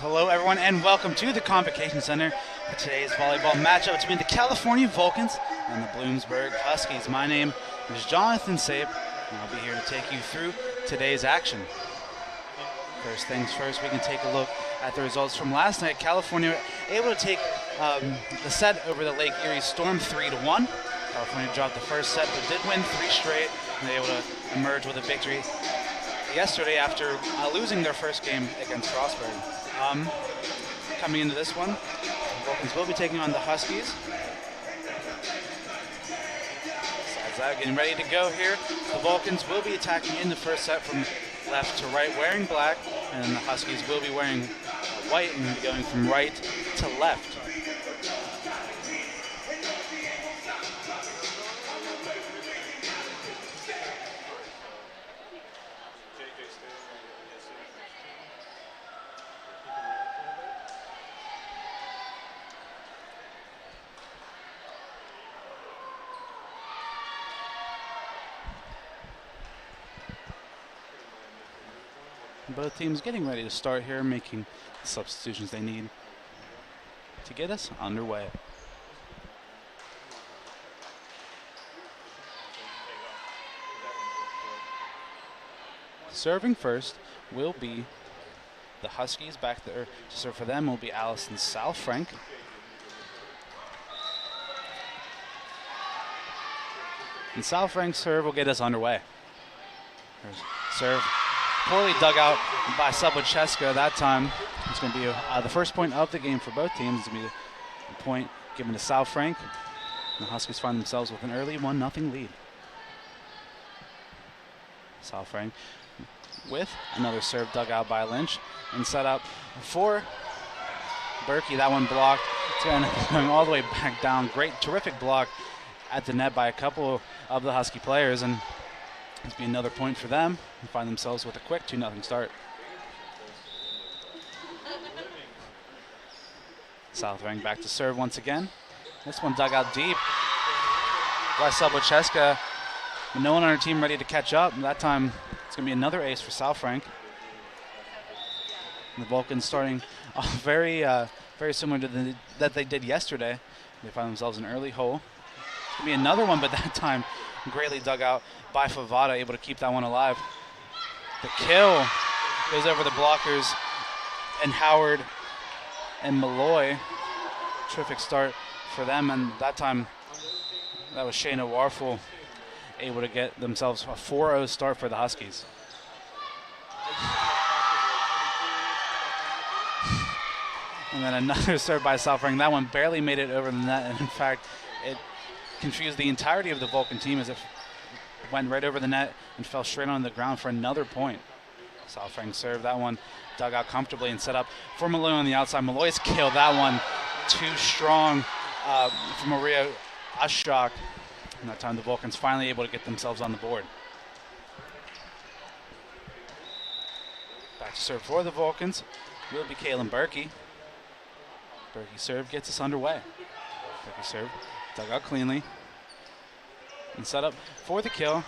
Hello everyone and welcome to the Convocation Center for today's volleyball matchup between the California Vulcans and the Bloomsburg Huskies. My name is Jonathan Sabe and I'll be here to take you through today's action. First things first, we can take a look at the results from last night. California able to take the set over the Lake Erie Storm 3-1. California dropped the first set but did win 3 straight and they were able to emerge with a victory yesterday after losing their first game against Frostburg. Coming into this one, the Vulcans will be taking on the Huskies. Besides that, getting ready to go here. The Vulcans will be attacking in the first set from left to right, wearing black, and the Huskies will be wearing white and going from right to left. Both teams getting ready to start here, making the substitutions they need to get us underway. Serving first will be the Huskies. Back there to serve for them will be Allison Salfrank. And Salfrank's serve will get us underway. There's serve. Poorly dug out by Subocheska that time. It's going to be the first point of the game for both teams. It's going to be the point given to Salfrank. The Huskies find themselves with an early 1-0 lead. Salfrank with another serve dug out by Lynch and set up for Berkey. That one blocked. It's going all the way back down. Great, terrific block at the net by a couple of the Husky players, and it's be another point for them and find themselves with a quick 2-0 start. Salfrank back to serve once again. This one dug out deep by Subocheska. No one on our team ready to catch up. And that time it's going to be another ace for Salfrank. And the Vulcans starting off very similar to that they did yesterday. They find themselves an early hole. It's going to be another one, but that time greatly dug out by Favada, able to keep that one alive. The kill goes over the blockers and Howard and Malloy. Terrific start for them, and that time that was Shayna Warfel able to get themselves a 4-0 start for the Huskies. And then another serve by Salfrank. That one barely made it over the net, and in fact it confused the entirety of the Vulcan team as it went right over the net and fell straight on the ground for another point. Salfrank served that one, dug out comfortably and set up for Malloy on the outside. Malloy's kill, that one too strong for Maria Ashok. And that time the Vulcans finally able to get themselves on the board. Back to serve for the Vulcans will be Kaylin Berkey. Berkey serve gets us underway. Berkey serve dug out cleanly and set up for the kill.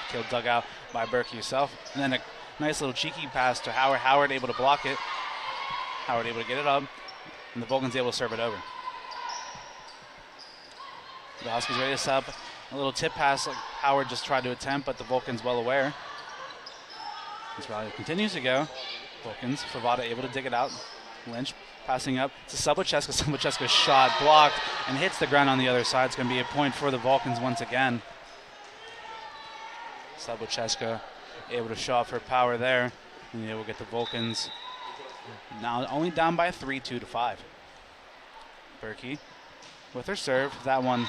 Kill dug out by Berkey herself. And then a nice little cheeky pass to Howard. Howard able to block it. Howard able to get it up. And the Vulcans able to serve it over. The Huskies ready to set up a little tip pass like Howard just tried to attempt, but the Vulcans well aware. This rally continues to go. Vulcans, Favada able to dig it out. Lynch passing up to Subocheska. Subocheska's shot blocked and hits the ground on the other side. It's going to be a point for the Vulcans once again. Subocheska able to show off her power there, and able to get the Vulcans now only down by 3, 2-5. Berkey with her serve. That one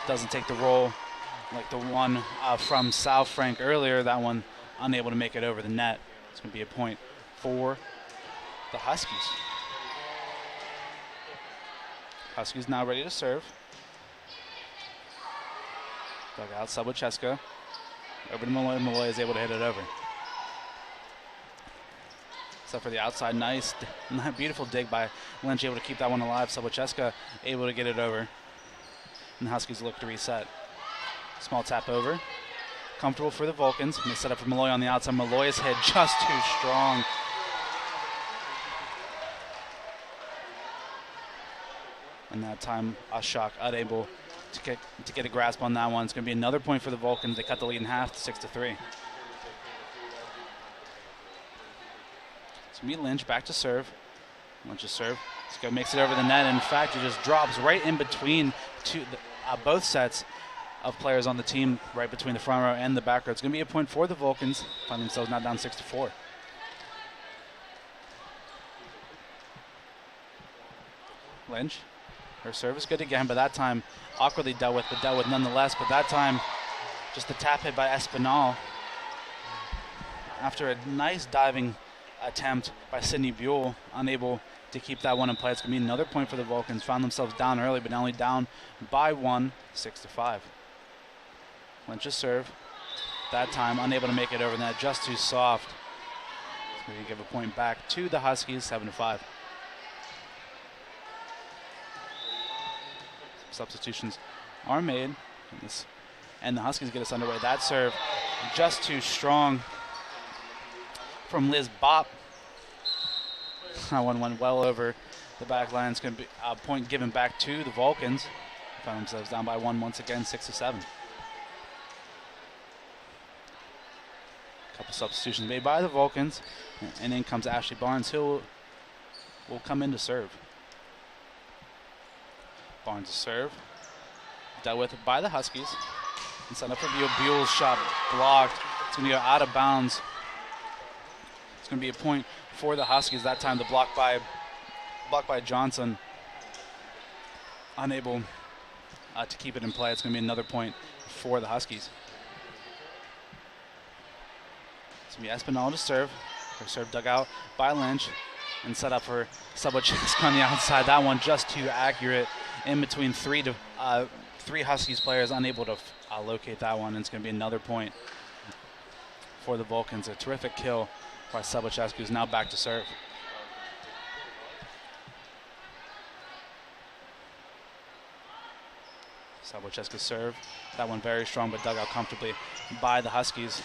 doesn't take the roll like the one from Salfrank earlier. That one unable to make it over the net. It's going to be a point for the Huskies. Huskies now ready to serve. Dug out Subocheska. Over to Malloy. Malloy is able to hit it over. Except for the outside. Nice, beautiful dig by Lynch, able to keep that one alive. Subocheska able to get it over. And the Huskies look to reset. Small tap over. Comfortable for the Vulcans. And they set up for Malloy on the outside. Malloy's hit just too strong. And that time, Ashok unable to get a grasp on that one. It's going to be another point for the Vulcans. They cut the lead in half to 6-3. It's going to be Lynch back to serve. Lynch's serve. Makes it over the net. In fact, it just drops right in between both sets of players on the team, right between the front row and the back row. It's going to be a point for the Vulcans. Find themselves now down 6-4. Lynch. Her serve is good again, but that time awkwardly dealt with nonetheless. But that time, just the tap hit by Espinal. After a nice diving attempt by Sydney Buell, unable to keep that one in play. It's going to be another point for the Vulcans. Found themselves down early, but only down by 1, 6-5. Lynch's serve. That time, unable to make it over the net, just too soft. So we give a point back to the Huskies, 7-5. Substitutions are made, and the Huskies get us underway. That serve just too strong from Liz Bopp. That one went well over the back line. It's going to be a point given back to the Vulcans. Found themselves down by 1 once again, 6-7. Couple substitutions made by the Vulcans, and in comes Ashley Barnes, who will come in to serve. Barnes' serve, dealt with by the Huskies, and set up for Buell. Buell's shot blocked. It's going to go out of bounds. It's going to be a point for the Huskies. That time the block by Johnson, unable to keep it in play. It's going to be another point for the Huskies. It's going to be Espinal to serve. Her serve dug out by Lynch and set up for Subochesk on the outside. That one just too accurate. In between three Huskies players, unable to locate that one. And it's going to be another point for the Vulcans. A terrific kill by Subochesk, who's now back to serve. Subocheska's serve. That one very strong, but dug out comfortably by the Huskies.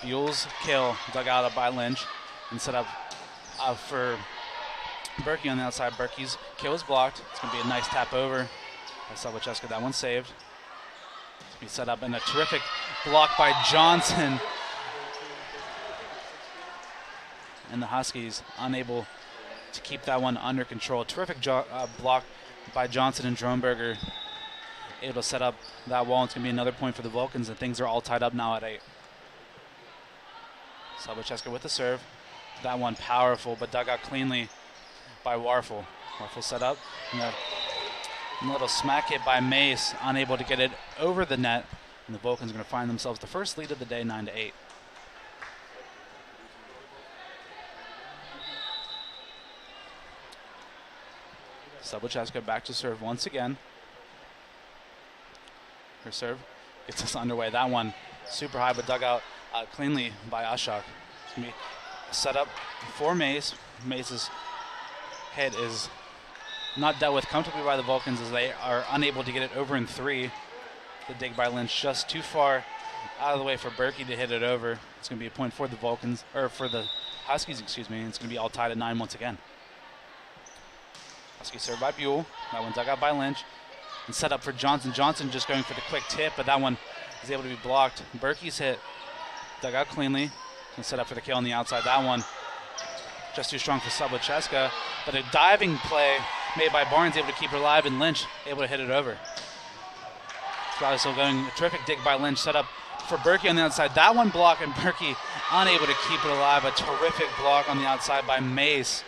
Buell's kill dug out by Lynch and set up for Berkey on the outside. Berkey's kill is blocked. It's going to be a nice tap over by Subocheska. That one saved. It's going to be set up in a terrific block by Johnson. And the Huskies unable to keep that one under control. Terrific block by Johnson and Dronberger. Able to set up that wall. It's going to be another point for the Vulcans, and things are all tied up now at 8. Subocheska with the serve. That one powerful, but dug out cleanly by Warfel. Warfel set up. And a little smack hit by Mace, unable to get it over the net. And the Vulcans are going to find themselves the first lead of the day, 9-8. Subocheska back to serve once again. Her serve gets us underway. That one super high, but dug out cleanly by Ashok. It's going to be set up for Mace. Mace's hit is not dealt with comfortably by the Vulcans as they are unable to get it over in 3. The dig by Lynch just too far out of the way for Berkey to hit it over. It's going to be a point for the Vulcans, or for the Huskies, excuse me. It's going to be all tied at 9 once again. Husky served by Buell. That one dug out by Lynch and set up for Johnson. Johnson just going for the quick tip, but that one is able to be blocked. Berkey's hit dug out cleanly and set up for the kill on the outside. That one just too strong for Subocheska, but a diving play made by Barnes, able to keep her alive, and Lynch able to hit it over. Probably still going. A terrific dig by Lynch, set up for Berkey on the outside. That one blocked, and Berkey unable to keep it alive. A terrific block on the outside by Mace.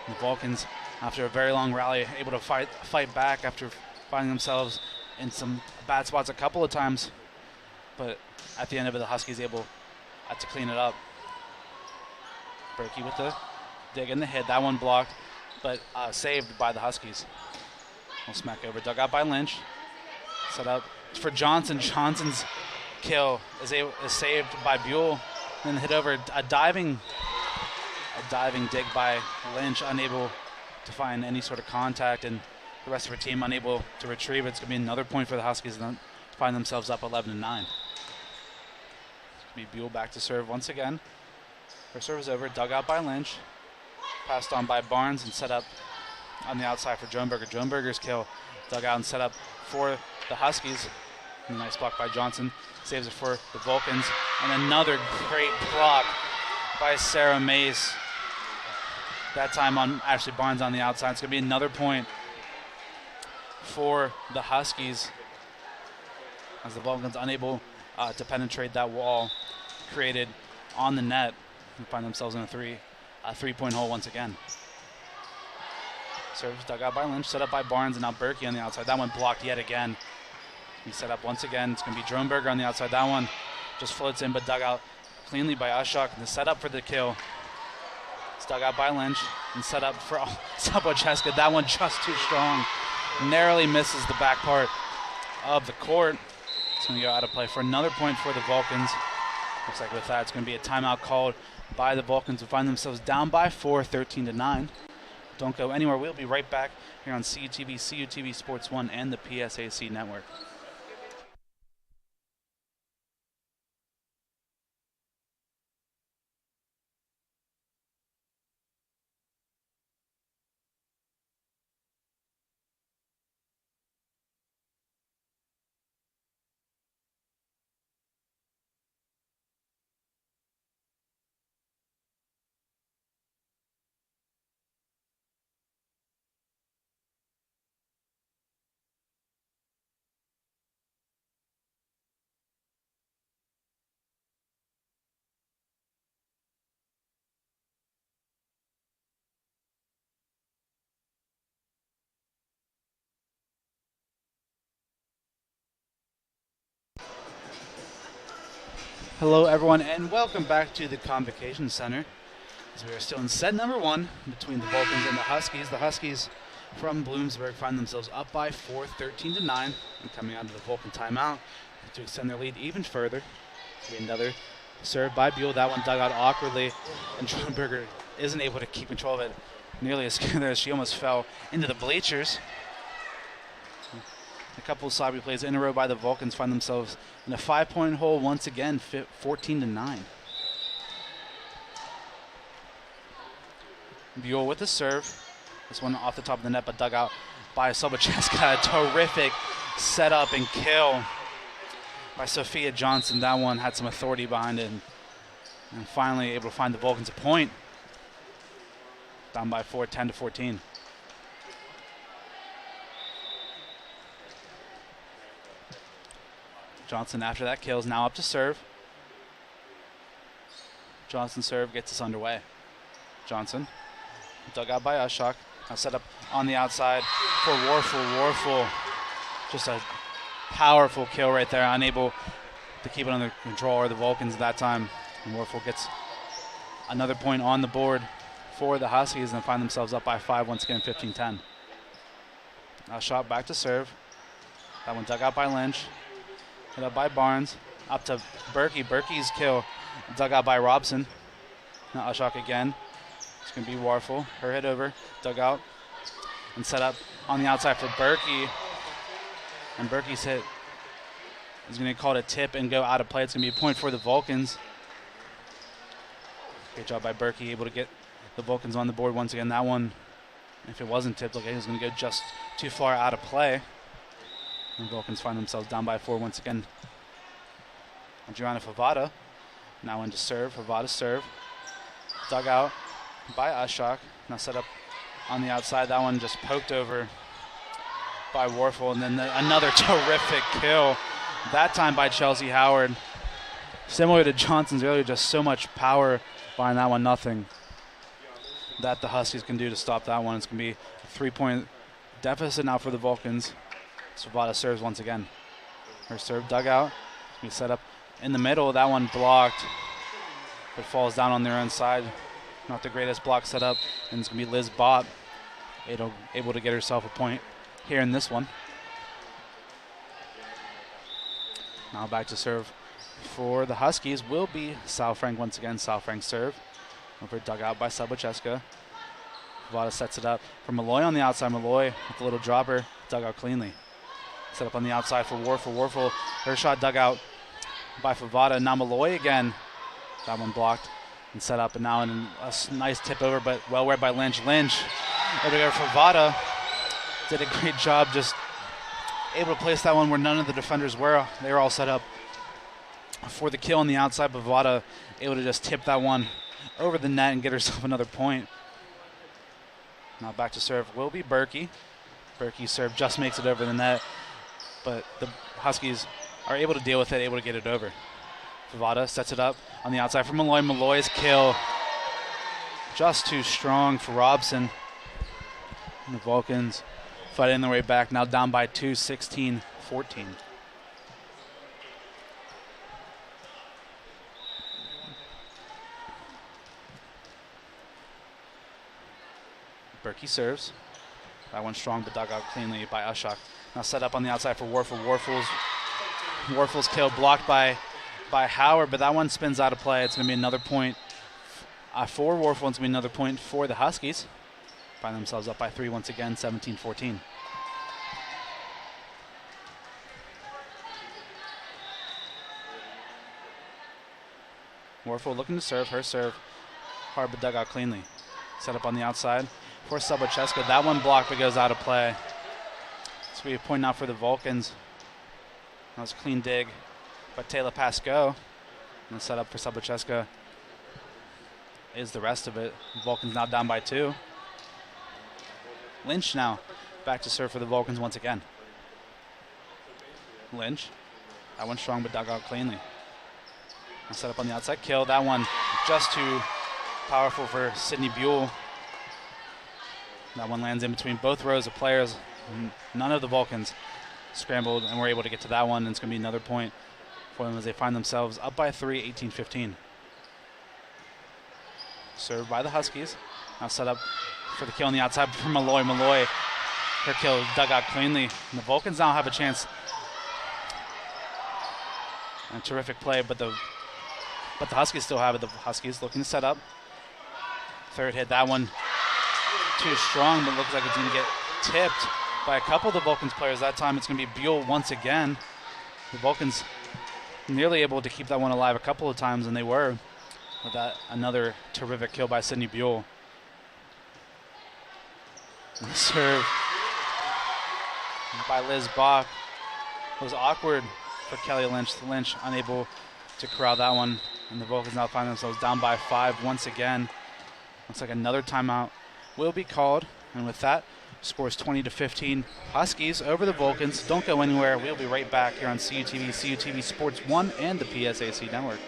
The Vulcans, after a very long rally, able to fight back after finding themselves in some bad spots a couple of times. But at the end of it, the Huskies able to clean it up. Berkey with the dig in the hit. That one blocked, but saved by the Huskies. We'll smack over. Dug out by Lynch. Set up for Johnson. Johnson's kill is saved by Buell. Then hit over. A diving dig by Lynch, unable to find any sort of contact, and the rest of her team unable to retrieve it. It's going to be another point for the Huskies and find themselves up 11-9. It's going to be Buell back to serve once again. Her serve is over, dug out by Lynch, passed on by Barnes and set up on the outside for Joneberger. Joneberger's kill dug out and set up for the Huskies. Nice block by Johnson. Saves it for the Vulcans. And another great block by Sarah Mace. That time on Ashley Barnes on the outside. It's going to be another point for the Huskies as the Vulcans unable to penetrate that wall created on the net and find themselves in a three-point hole once again. Serves dug out by Lynch, set up by Barnes, and now Berkey on the outside. That one blocked yet again. He set up once again. It's going to be Droneberger on the outside. That one just floats in, but dug out cleanly by Ushok. The setup for the kill. It's dug out by Lynch and set up for Sabocheska. That one just too strong. Narrowly misses the back part of the court. It's going to go out of play for another point for the Vulcans. Looks like with that, it's going to be a timeout called by the Vulcans, who find themselves down by 4, 13-9. Don't go anywhere. We'll be right back here on CUTV, CUTV Sports 1, and the PSAC Network. Hello, everyone, and welcome back to the Convocation Center. As we are still in set number 1 between the Vulcans and the Huskies. The Huskies from Bloomsburg find themselves up by 4, 13-9, and coming out of the Vulcan timeout to extend their lead even further. It's going to be another serve by Buell. That one dug out awkwardly, and Schoenberger isn't able to keep control of it nearly as good as she almost fell into the bleachers. A couple of sloppy plays in a row by the Vulcans find themselves in a 5-point hole once again, 14-9. Buell with the serve. This one off the top of the net, but dug out by Sobocheska. A terrific setup and kill by Sophia Johnson. That one had some authority behind it, and finally able to find the Vulcans a point. Down by 4, 10-14. Johnson, after that kill, is now up to serve. Johnson serve gets us underway. Johnson, dug out by Ushok. Now set up on the outside for Warfel. Warfel, just a powerful kill right there, unable to keep it under control, or the Vulcans at that time. And Warfel gets another point on the board for the Huskies and find themselves up by 5 once again, 15-10. Ushok back to serve. That one dug out by Lynch. Hit up by Barnes, up to Berkey. Berkey's kill dug out by Robson. Now Ushok again. It's going to be Warfel. Her hit over, dug out, and set up on the outside for Berkey. And Berkey's hit is going to call it a tip and go out of play. It's going to be a point for the Vulcans. Great job by Berkey, able to get the Vulcans on the board once again. That one, if it wasn't tipped, okay, it was going to go just too far out of play. The Vulcans find themselves down by 4 once again. Adriana Favada now into serve. Favada serve. Dug out by Ushok. Now set up on the outside. That one just poked over by Warfel. And then another terrific kill. That time by Chelsea Howard. Similar to Johnson's earlier, just so much power behind that one. Nothing that the Huskies can do to stop that one. It's going to be a 3-point deficit now for the Vulcans. Savada serves once again. Her serve dug out. We set up in the middle. That one blocked, but falls down on their own side. Not the greatest block setup. And it's going to be Liz Bott able to get herself a point here in this one. Now back to serve for the Huskies will be Sal Frank once again. Sal Frank serve. Over dug out by Sabocheska. Vada sets it up for Malloy on the outside. Malloy with a little dropper. Dug out cleanly. Set up on the outside for Warfel. Warfel, her shot dug out by Favada. Now Malloy again. That one blocked and set up, and now a nice tip over, but well read by Lynch. Lynch over there for Vada. Did a great job just able to place that one where none of the defenders were. They were all set up for the kill on the outside, but Vada able to just tip that one over the net and get herself another point. Now back to serve will be Berkey. Berkey's serve just makes it over the net, but the Huskies are able to deal with it, able to get it over. Vada sets it up on the outside for Malloy. Malloy's kill just too strong for Robson. And the Vulcans fighting their way back, now down by 2, 16-14. Berkey serves. That one strong, but dug out cleanly by Ushak. Now set up on the outside for Warfel. Warfel's kill blocked by Howard, but that one spins out of play. It's going to be another point for Warfel. It's going to be another point for the Huskies. Find themselves up by 3 once again, 17-14. Warfel looking to serve. Her serve hard, but dug out cleanly. Set up on the outside for Sabocheska. That one blocked, but goes out of play. It's going to be a point now for the Vulcans. That was a clean dig by Taylor Pascoe. And the setup for Sabocheska is the rest of it. The Vulcans now down by 2. Lynch now back to serve for the Vulcans once again. Lynch. That one strong, but dug out cleanly. Now set up on the outside kill. That one just too powerful for Sydney Buell. That one lands in between both rows of players. None of the Vulcans scrambled and were able to get to that one, and it's going to be another point for them as they find themselves up by 3, 18-15. Served by the Huskies. Now set up for the kill on the outside for Malloy. Malloy, her kill dug out cleanly. And the Vulcans now have a chance. And a terrific play, but the Huskies still have it. The Huskies looking to set up. Third hit, that one too strong, but looks like it's going to get tipped by a couple of the Vulcans players. That time it's going to be Buell once again. The Vulcans nearly able to keep that one alive a couple of times, and they were. With that, another terrific kill by Sydney Buell. And the serve by Liz Bach was awkward for Kelly Lynch. Lynch unable to corral that one, and the Vulcans now find themselves down by 5 once again. Looks like another timeout will be called, and with that, scores 20-15. Huskies over the Vulcans. Don't go anywhere. We'll be right back here on CUTV, CUTV Sports 1, and the PSAC Network.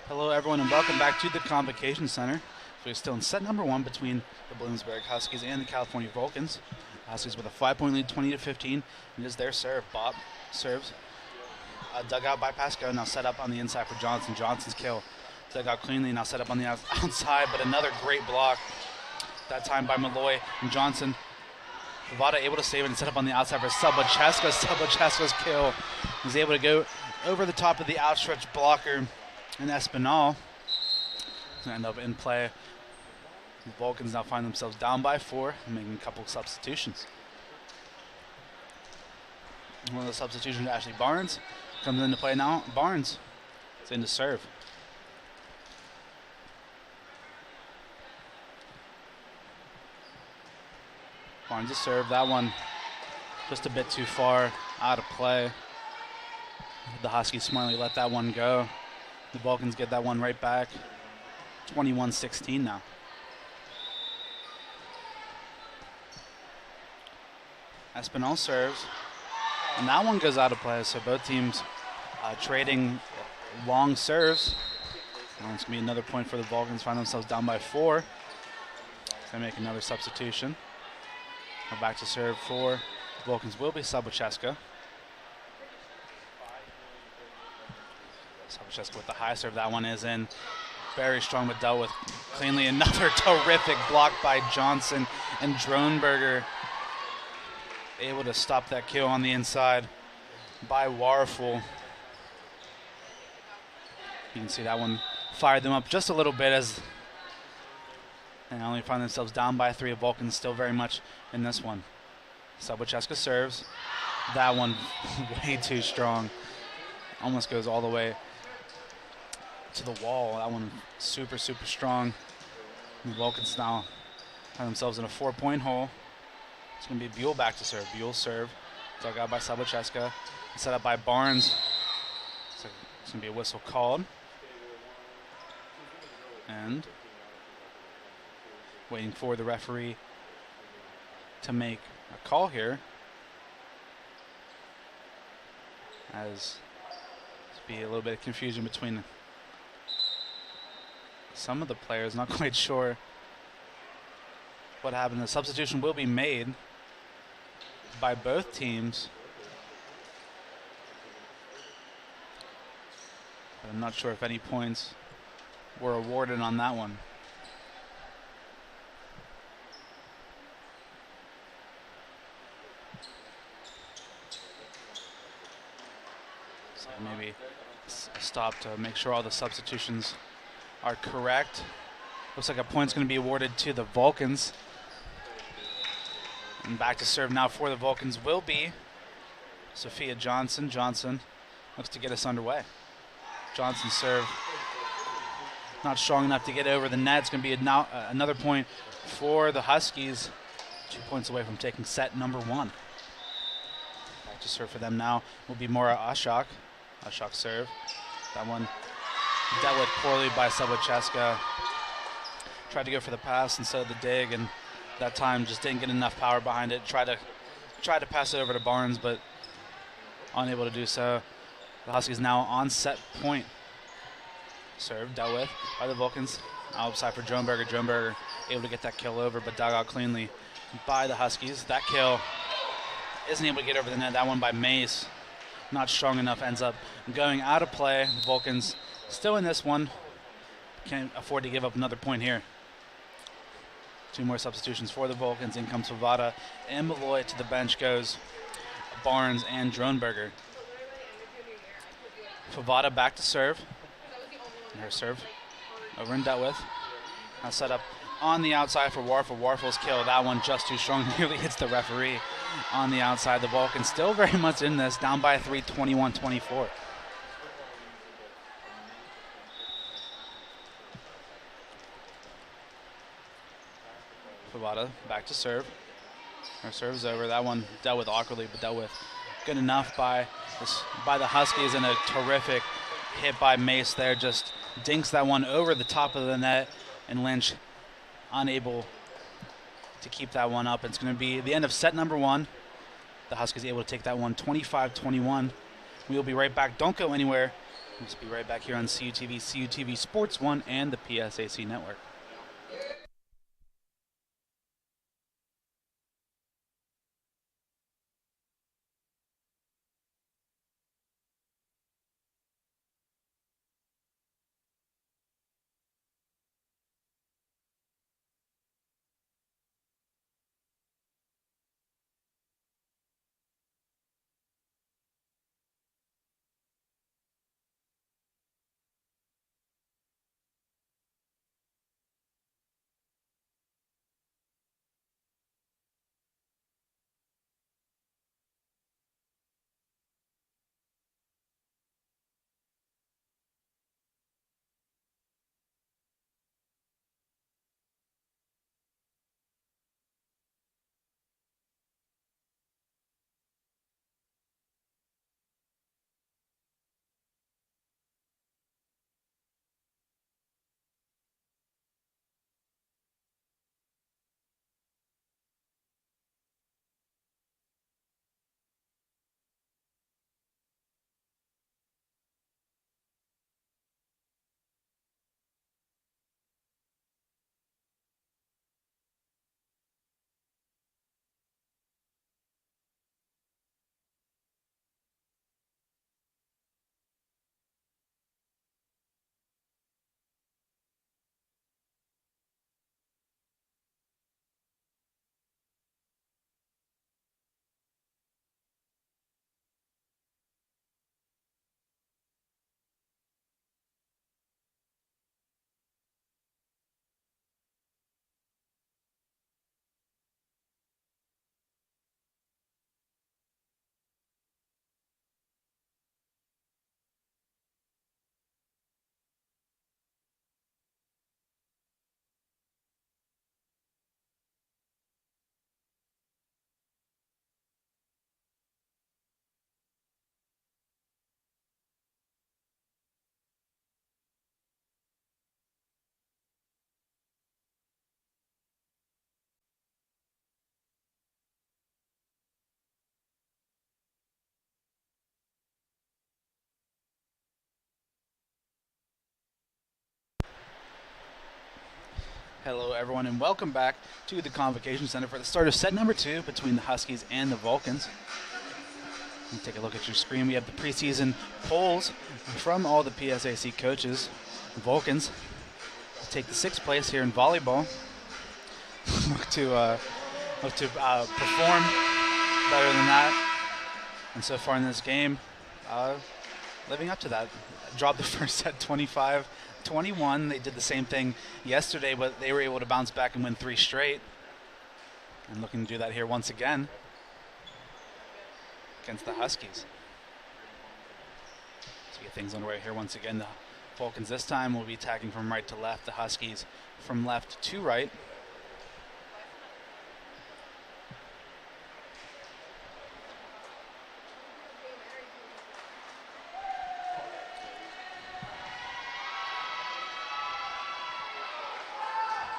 Hello, everyone, and welcome back to the Convocation Center. We're still in set number 1 between the Bloomsburg Huskies and the California Vulcans. Huskies with a 5-point lead, 20-15. It is their serve. Bob serves. Dug out by Pascoe. Now set up on the inside for Johnson. Johnson's kill. Dug out cleanly. Now set up on the outside, but another great block. That time by Malloy and Johnson. Vada able to save it and set up on the outside for Sabocheska. Sabocheska's kill. He's able to go over the top of the outstretched blocker. And Espinal is going to end up in play. The Vulcans now find themselves down by 4 and making a couple of substitutions. One of the substitutions, Ashley Barnes, comes into play now. Barnes is in to serve. Barnes to serve. That one just a bit too far out of play. The Huskies smartly let that one go. The Vulcans get that one right back. 21-16 now. Espinal serves, and that one goes out of play. So both teams trading long serves. And it's going to be another point for the Vulcans. Find themselves down by 4. They make another substitution. Back to serve for Vulcans will be Sabucheska. Sabucheska with the high serve. That one is in. Very strong, but dealt with cleanly. Another terrific block by Johnson, and Dronberger able to stop that kill on the inside by Warfel. You can see that one fired them up just a little bit as they only find themselves down by 3. Vulcans still very much in this one. Sabucheska serves. That one way too strong. Almost goes all the way to the wall. That one super, super strong. The Vulcans now find themselves in a 4-point hole. It's going to be Buell back to serve. Buell serve. Dug out by Sabucheska. Set up by Barnes. So it's going to be a whistle called. And waiting for the referee to make a call here. As be a little bit of confusion between some of the players, not quite sure what happened. The substitution will be made by both teams. But I'm not sure if any points were awarded on that one. So maybe stop to make sure all the substitutions are correct. Looks like a point's going to be awarded to the Vulcans. And back to serve now for the Vulcans will be Sophia Johnson. Johnson looks to get us underway. Johnson serve not strong enough to get over the net. It's going to be another point for the Huskies. 2 points away from taking set number 1. Back to serve for them now will be Mora Ashok. Ashok serve. That one dealt with poorly by Sabucheska. Tried to go for the pass instead of the dig, and that time just didn't get enough power behind it. Tried to pass it over to Barnes, but unable to do so. The Huskies now on set point. Serve dealt with by the Vulcans. Outside for Dronberger. Dronberger able to get that kill over, but dug out cleanly by the Huskies. That kill isn't able to get over the net. That one by Mace, not strong enough, ends up going out of play. The Vulcans still in this one. Can't afford to give up another point here. 2 more substitutions for the Vulcans. In comes Favada and Malloy. To the bench goes Barnes and Dronberger. Favada back to serve. And her serve over and dealt with. Now set up on the outside for Warfel. Warfel's kill. That one just too strong. Nearly hits the referee on the outside. The Vulcans still very much in this. Down by 3, 21-24. Favada back to serve. Her serve's over. That one dealt with awkwardly, but dealt with good enough by the Huskies, and a terrific hit by Mace there. Just dinks that one over the top of the net, and Lynch unable to keep that one up. It's going to be the end of set number 1. The Huskies able to take that one 25-21. We'll be right back. Don't go anywhere. We'll just be right back here on CUTV, CUTV Sports 1, and the PSAC Network. Hello, everyone, and welcome back to the Convocation Center for the start of set number 2 between the Huskies and the Vulcans. Take a look at your screen. We have the preseason polls from all the PSAC coaches. The Vulcans take the 6th place here in volleyball. look to perform better than that. And so far in this game, living up to that. Dropped the first set 25-21. They did the same thing yesterday, but they were able to bounce back and win 3 straight. And looking to do that here once again against the Huskies. So get things underway here once again. The Vulcans this time will be attacking from right to left. The Huskies from left to right.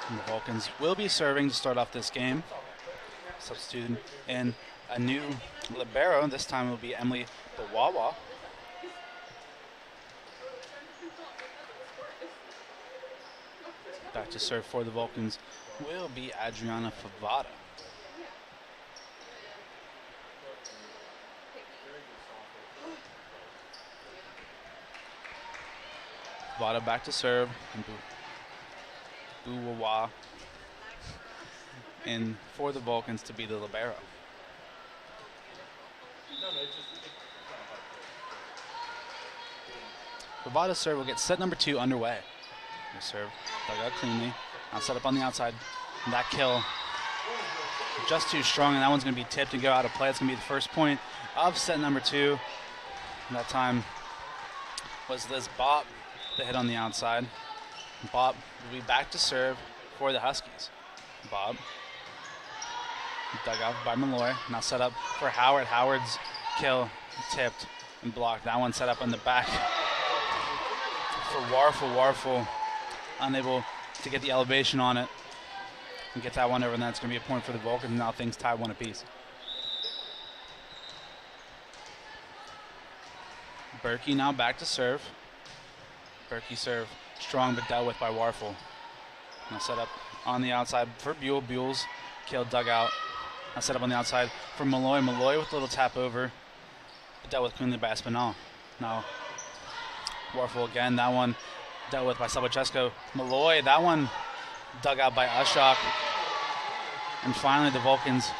And the Vulcans will be serving to start off this game. Substituting in a new libero. This time it will be Emily Bawawa. Back to serve for the Vulcans will be Adriana Favada. Favada back to serve. Buwawa and for the Vulcans to be the libero. Favada's serve will get set number 2 underway. The serve dug out cleanly. Now set up on the outside. And that kill just too strong, and that one's going to be tipped and go out of play. It's going to be the first point of set number 2. And that time was Liz Bopp that hit on the outside. Bob will be back to serve for the Huskies. Bob dug out by Malloy. Now set up for Howard. Howard's kill tipped and blocked. That one set up on the back for Warfel. Warfel unable to get the elevation on it and get that one over, and that's going to be a point for the Vulcans. Now things tied 1 apiece. Berkey now back to serve. Berkey serve. Strong but dealt with by Warfel. Now set up on the outside for Buell. Buell's kill dug out. Now set up on the outside for Malloy. Malloy with a little tap over. But dealt with cleanly by Espinal. Now Warfel again. That one dealt with by Sabachesko. Malloy, that one dug out by Ushok. And finally the Vulcans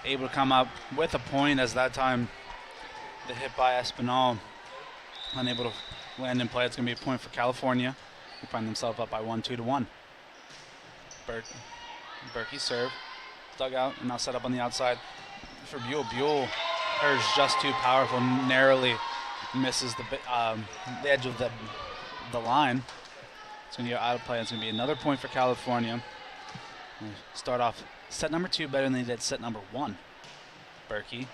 able to come up with a point, as that time the hit by Espinal unable to land in play. It's going to be a point for California. They find themselves up by 1-2-1. Berkey serve, dug out, and now set up on the outside for Buell. Buell, hers just too powerful, narrowly misses the edge of the line. It's going to go out of play. It's going to be another point for California. Start off set number 2 better than they did set number 1. Berkey,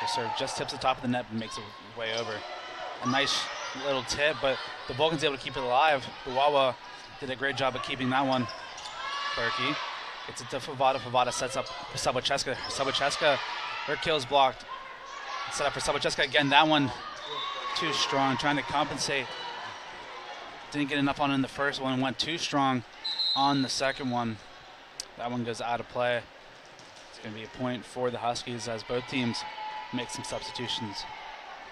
the serve just tips the top of the net and makes it way over. A nice little tip, but the Vulcans able to keep it alive. Buwawa did a great job of keeping that one. Berkey gets it to Favada. Favada sets up for Sabacheska. Sabacheska, her kill is blocked. Set up for Sabacheska again. That one too strong, trying to compensate. Didn't get enough on in the first one. Went too strong on the second one. That one goes out of play. It's going to be a point for the Huskies as both teams make some substitutions.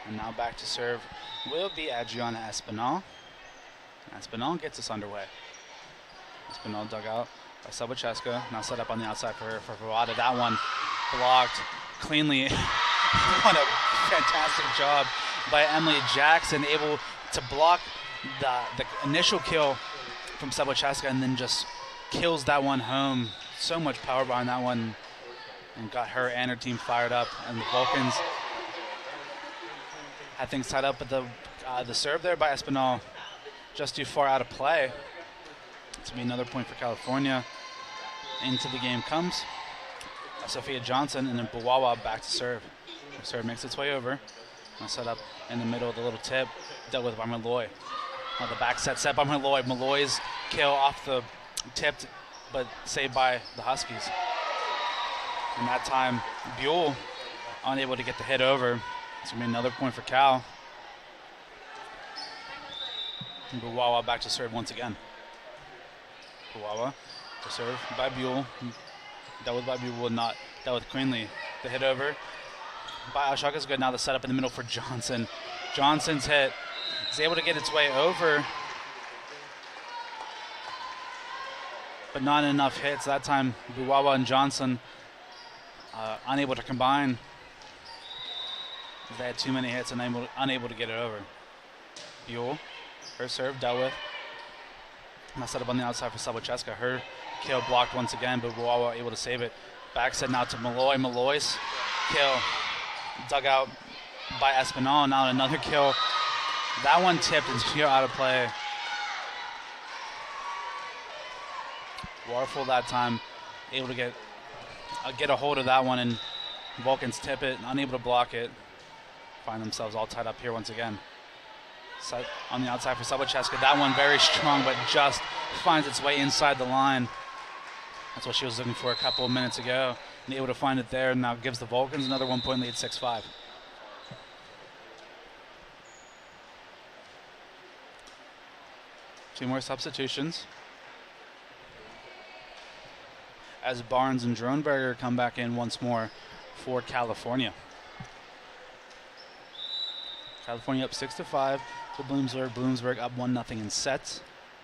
And now back to serve will be Adriana Espinal. Espinal gets us underway. Espinal dug out by Sabacheska. Now set up on the outside for Favada. That one blocked cleanly. What a fantastic job by Emily Jackson, able to block the initial kill from Sabacheska and then just kills that one home. So much power behind that one and got her and her team fired up. And the Vulcans had things tied up, but the serve there by Espinal just too far out of play. It's going to be another point for California. Into the game comes Sophia Johnson, and then Buwawa back to serve. The serve makes its way over. Now set up in the middle of the little tip, dealt with by Malloy. Now the back set by Malloy. Malloy's kill off the tipped, but saved by the Huskies. And that time, Buell unable to get the hit over. It's going to be another point for Cal. And Buwawa back to serve once again. Buwawa to serve by Buell. Dealt with by Buell, not dealt with cleanly. The hit over by Ashok is good. Now the setup in the middle for Johnson. Johnson's hit is able to get its way over, but not enough hits. That time, Buwawa and Johnson unable to combine. They had too many hits and unable to get it over. Buell, her serve dealt with. Now set up on the outside for Sabocheska. Her kill blocked once again, but Buwawa able to save it. Back set now to Malloy. Malloy's kill dug out by Espinal. Now another kill. That one tipped and out of play. Warful that time able to get a hold of that one, and Vulcans tip it, unable to block it. Find themselves all tied up here once again. Set on the outside for Sabocheska. That one very strong, but just finds its way inside the line. That's what she was looking for a couple of minutes ago. And able to find it there, and now gives the Vulcans another 1 point lead, 6-5. Two more substitutions, as Barnes and Dronberger come back in once more for California. California up 6-5 to Bloomsburg. Bloomsburg up 1-0 in sets.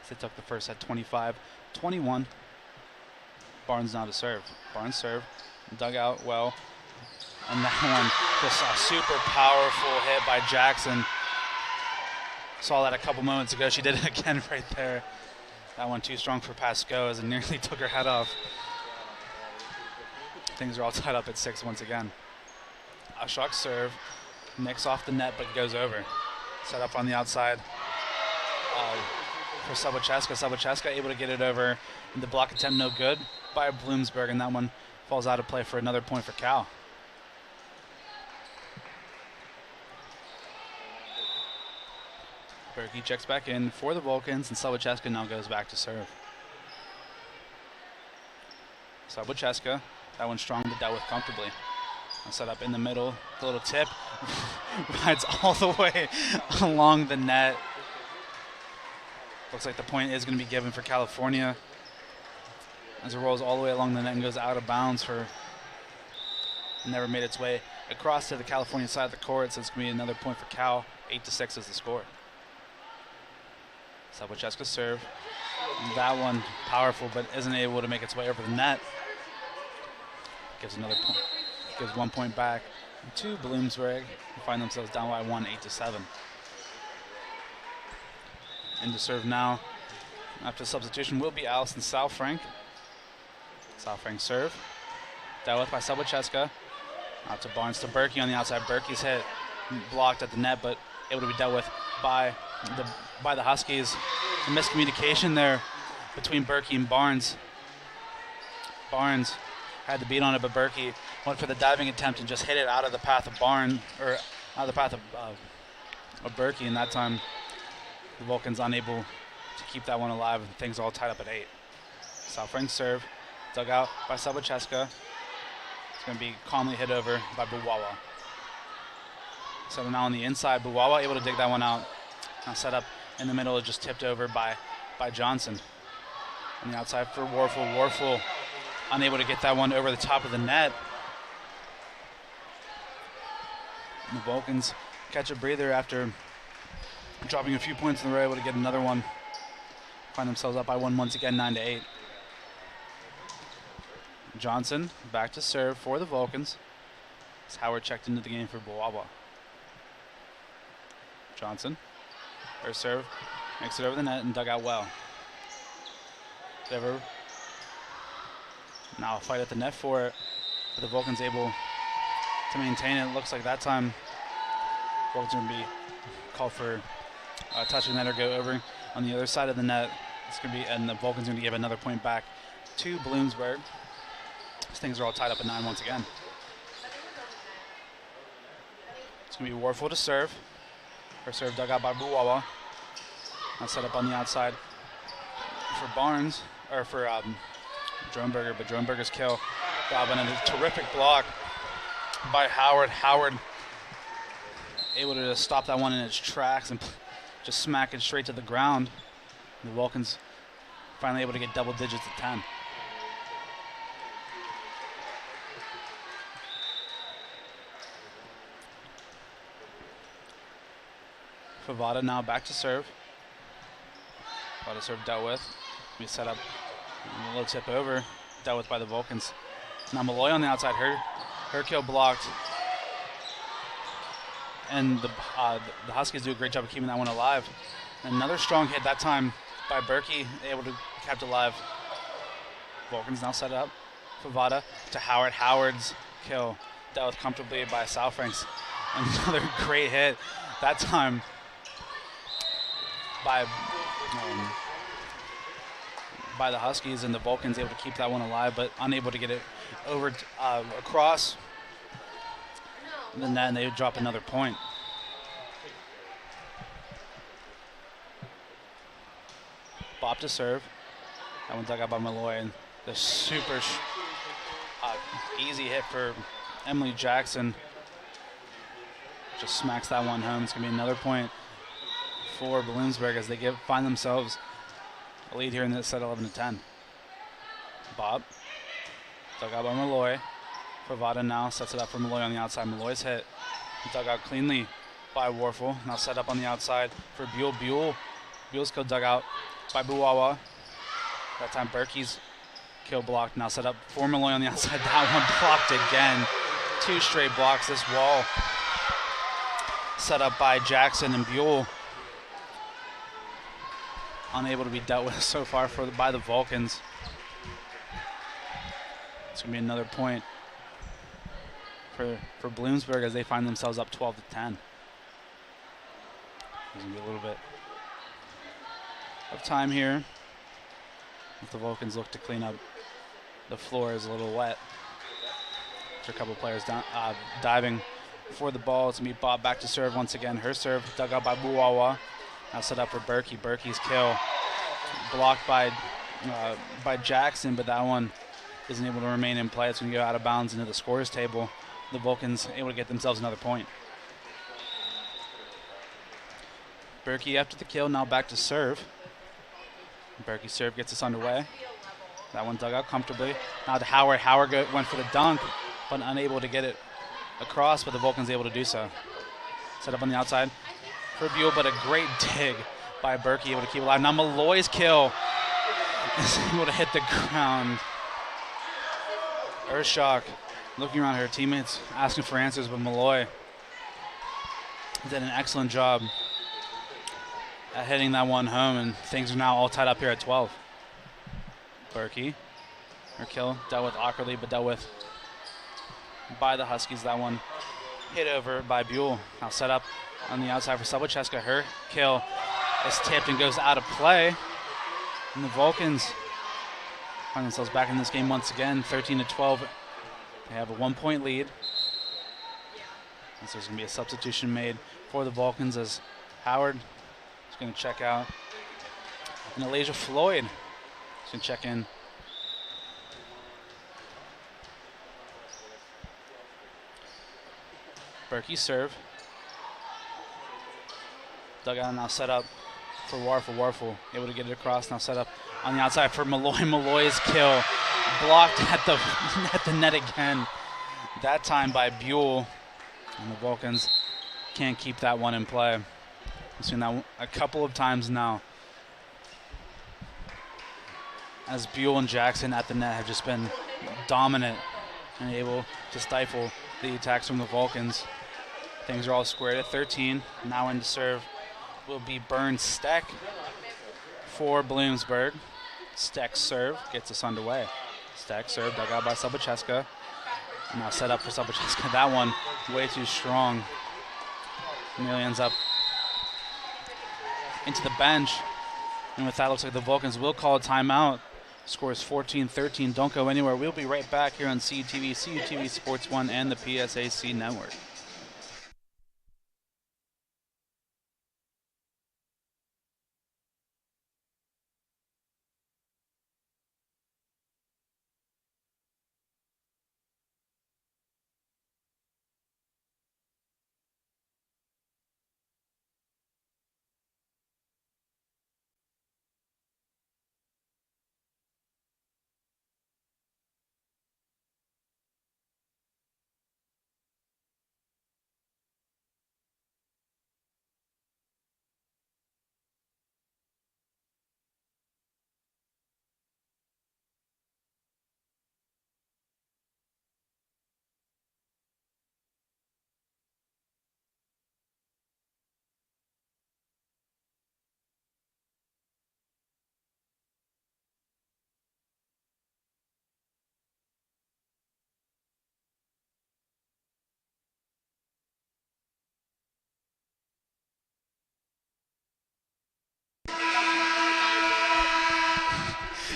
They took the first set 25-21. Barnes now to serve. Barnes serve, dug out well. And that one, just a super powerful hit by Jackson. Saw that a couple moments ago. She did it again right there. That one too strong for Pascoe as it nearly took her head off. Things are all tied up at 6 once again. Ashok serve, nicks off the net but goes over. Set up on the outside for Sabocheska. Sabocheska able to get it over. And the block attempt no good by Bloomsburg, and that one falls out of play for another point for Cal. Berkey checks back in for the Vulcans, and Sabocheska now goes back to serve. Sabocheska, that one's strong but dealt with comfortably. Now set up in the middle, the little tip, rides all the way along the net. Looks like the point is going to be given for California, as it rolls all the way along the net and goes out of bounds for, never made its way across to the California side of the court, so it's going to be another point for Cal. 8-6 is the score. Sabocheska serve. That one powerful, but isn't able to make its way over the net. Gives another point. Gives 1 point back to Bloomsburg, who find themselves down by 1, 8-7. In to serve now, after substitution, will be Allison Salfrank. Salfrank serve. Dealt with by Sabocheska. Out to Barnes to Berkey on the outside. Berkey's hit blocked at the net, but able to be dealt with by the Huskies. A miscommunication there between Berkey and Barnes. Barnes had the beat on it, but Berkey went for the diving attempt and just hit it out of the path of Barnes, or out of the path of Berkey, and that time the Vulcans unable to keep that one alive, and things all tied up at 8. Salfrank serve, dug out by Sabocheska. It's going to be calmly hit over by Buwawa. So now on the inside, Buwawa able to dig that one out. Now set up in the middle, just tipped over by Johnson. On the outside for Warfel. Warfel unable to get that one over the top of the net. And the Vulcans catch a breather after dropping a few points in the row, able to get another one. Find themselves up by 1 once again, 9-8. Johnson back to serve for the Vulcans. As Howard checked into the game for Buwawa. Johnson, her serve, makes it over the net and dug out well. Dever, now a fight at the net for it, but the Vulcans able to maintain it. It looks like that time Vulcans are going to be called for touching that or go over on the other side of the net. It's going to be, and the Vulcans are going to give another point back to Bloomsburg. These things are all tied up at 9 once again. It's going to be Warfel to serve. Her serve dug out by Buwawa. Now set up on the outside for Barnes, or for Dronberger, but Dronberger's kill. And a terrific block by Howard. Howard able to just stop that one in its tracks and just smack it straight to the ground. The Vulcans finally able to get double digits at 10. Favada now back to serve. Favada serve dealt with. We set up a little tip over, dealt with by the Vulcans. Now Malloy on the outside, her kill blocked. And the Huskies do a great job of keeping that one alive. Another strong hit that time by Berkey, able to kept alive. Vulcans now set up. Favada to Howard. Howard's kill dealt with comfortably by South Franks. Another great hit that time by the Huskies, and the Vulcans able to keep that one alive, but unable to get it over across the net, and they would drop another point. Bob to serve. That one dug out by Malloy, and the super easy hit for Emily Jackson. Just smacks that one home. It's going to be another point for Bloomsburg as they find themselves a lead here in this set 11-10. Bob, dug out by Malloy. Pravada now sets it up for Malloy on the outside. Malloy's hit, dug out cleanly by Warfel. Now set up on the outside for Buell. Buell's kill dug out by Buwawa. That time Berkey's kill blocked. Now set up for Malloy on the outside. That one blocked again. 2 straight blocks. This wall set up by Jackson and Buell. Unable to be dealt with so far by the Vulcans. It's going to be another point for Bloomsburg as they find themselves up 12-10. There's going to be a little bit of time here if the Vulcans look to clean up. The floor is a little wet. After a couple of players diving for the ball. It's going to be Bob back to serve once again. Her serve dug out by Buwawa. Now set up for Berkey. Berkey's kill blocked by Jackson, but that one isn't able to remain in play. It's going to go out of bounds into the scores table. The Vulcans able to get themselves another point. Berkey after the kill, now back to serve. Berkey's serve gets us underway. That one dug out comfortably. Now to Howard. Howard went for the dunk, but unable to get it across, but the Vulcans able to do so. Set up on the outside for Buell, but a great dig by Berkey, able to keep it alive. Now Malloy's kill is able to hit the ground. Urshak looking around her teammates, asking for answers, but Malloy did an excellent job at hitting that one home, and things are now all tied up here at 12. Berkey, her kill dealt with awkwardly, but dealt with by the Huskies. That one hit over by Buell. Now set up on the outside for Subocheska. Her kill is tipped and goes out of play. And the Vulcans find themselves back in this game once again, 13-12. They have a 1-point lead. And so there's going to be a substitution made for the Vulcans as Howard is going to check out. And Elijah Floyd is going to check in. Berkey serve. Dugout now set up for Warfel. Warfel able to get it across. Now set up on the outside for Malloy. Malloy's kill blocked at the net again. That time by Buell. And the Vulcans can't keep that one in play. We've seen that a couple of times now, as Buell and Jackson at the net have just been dominant and able to stifle the attacks from the Vulcans. Things are all squared at 13. Now in to serve will be Burns Steck for Bloomsburg. Steck's serve gets us underway. Steck serve dug out by Subocheska. Now set up for Subocheska. That one way too strong. Nearly ends up into the bench. And with that, looks like the Vulcans will call a timeout. Scores 14-13. Don't go anywhere. We'll be right back here on CUTV, CUTV Sports 1, and the PSAC Network.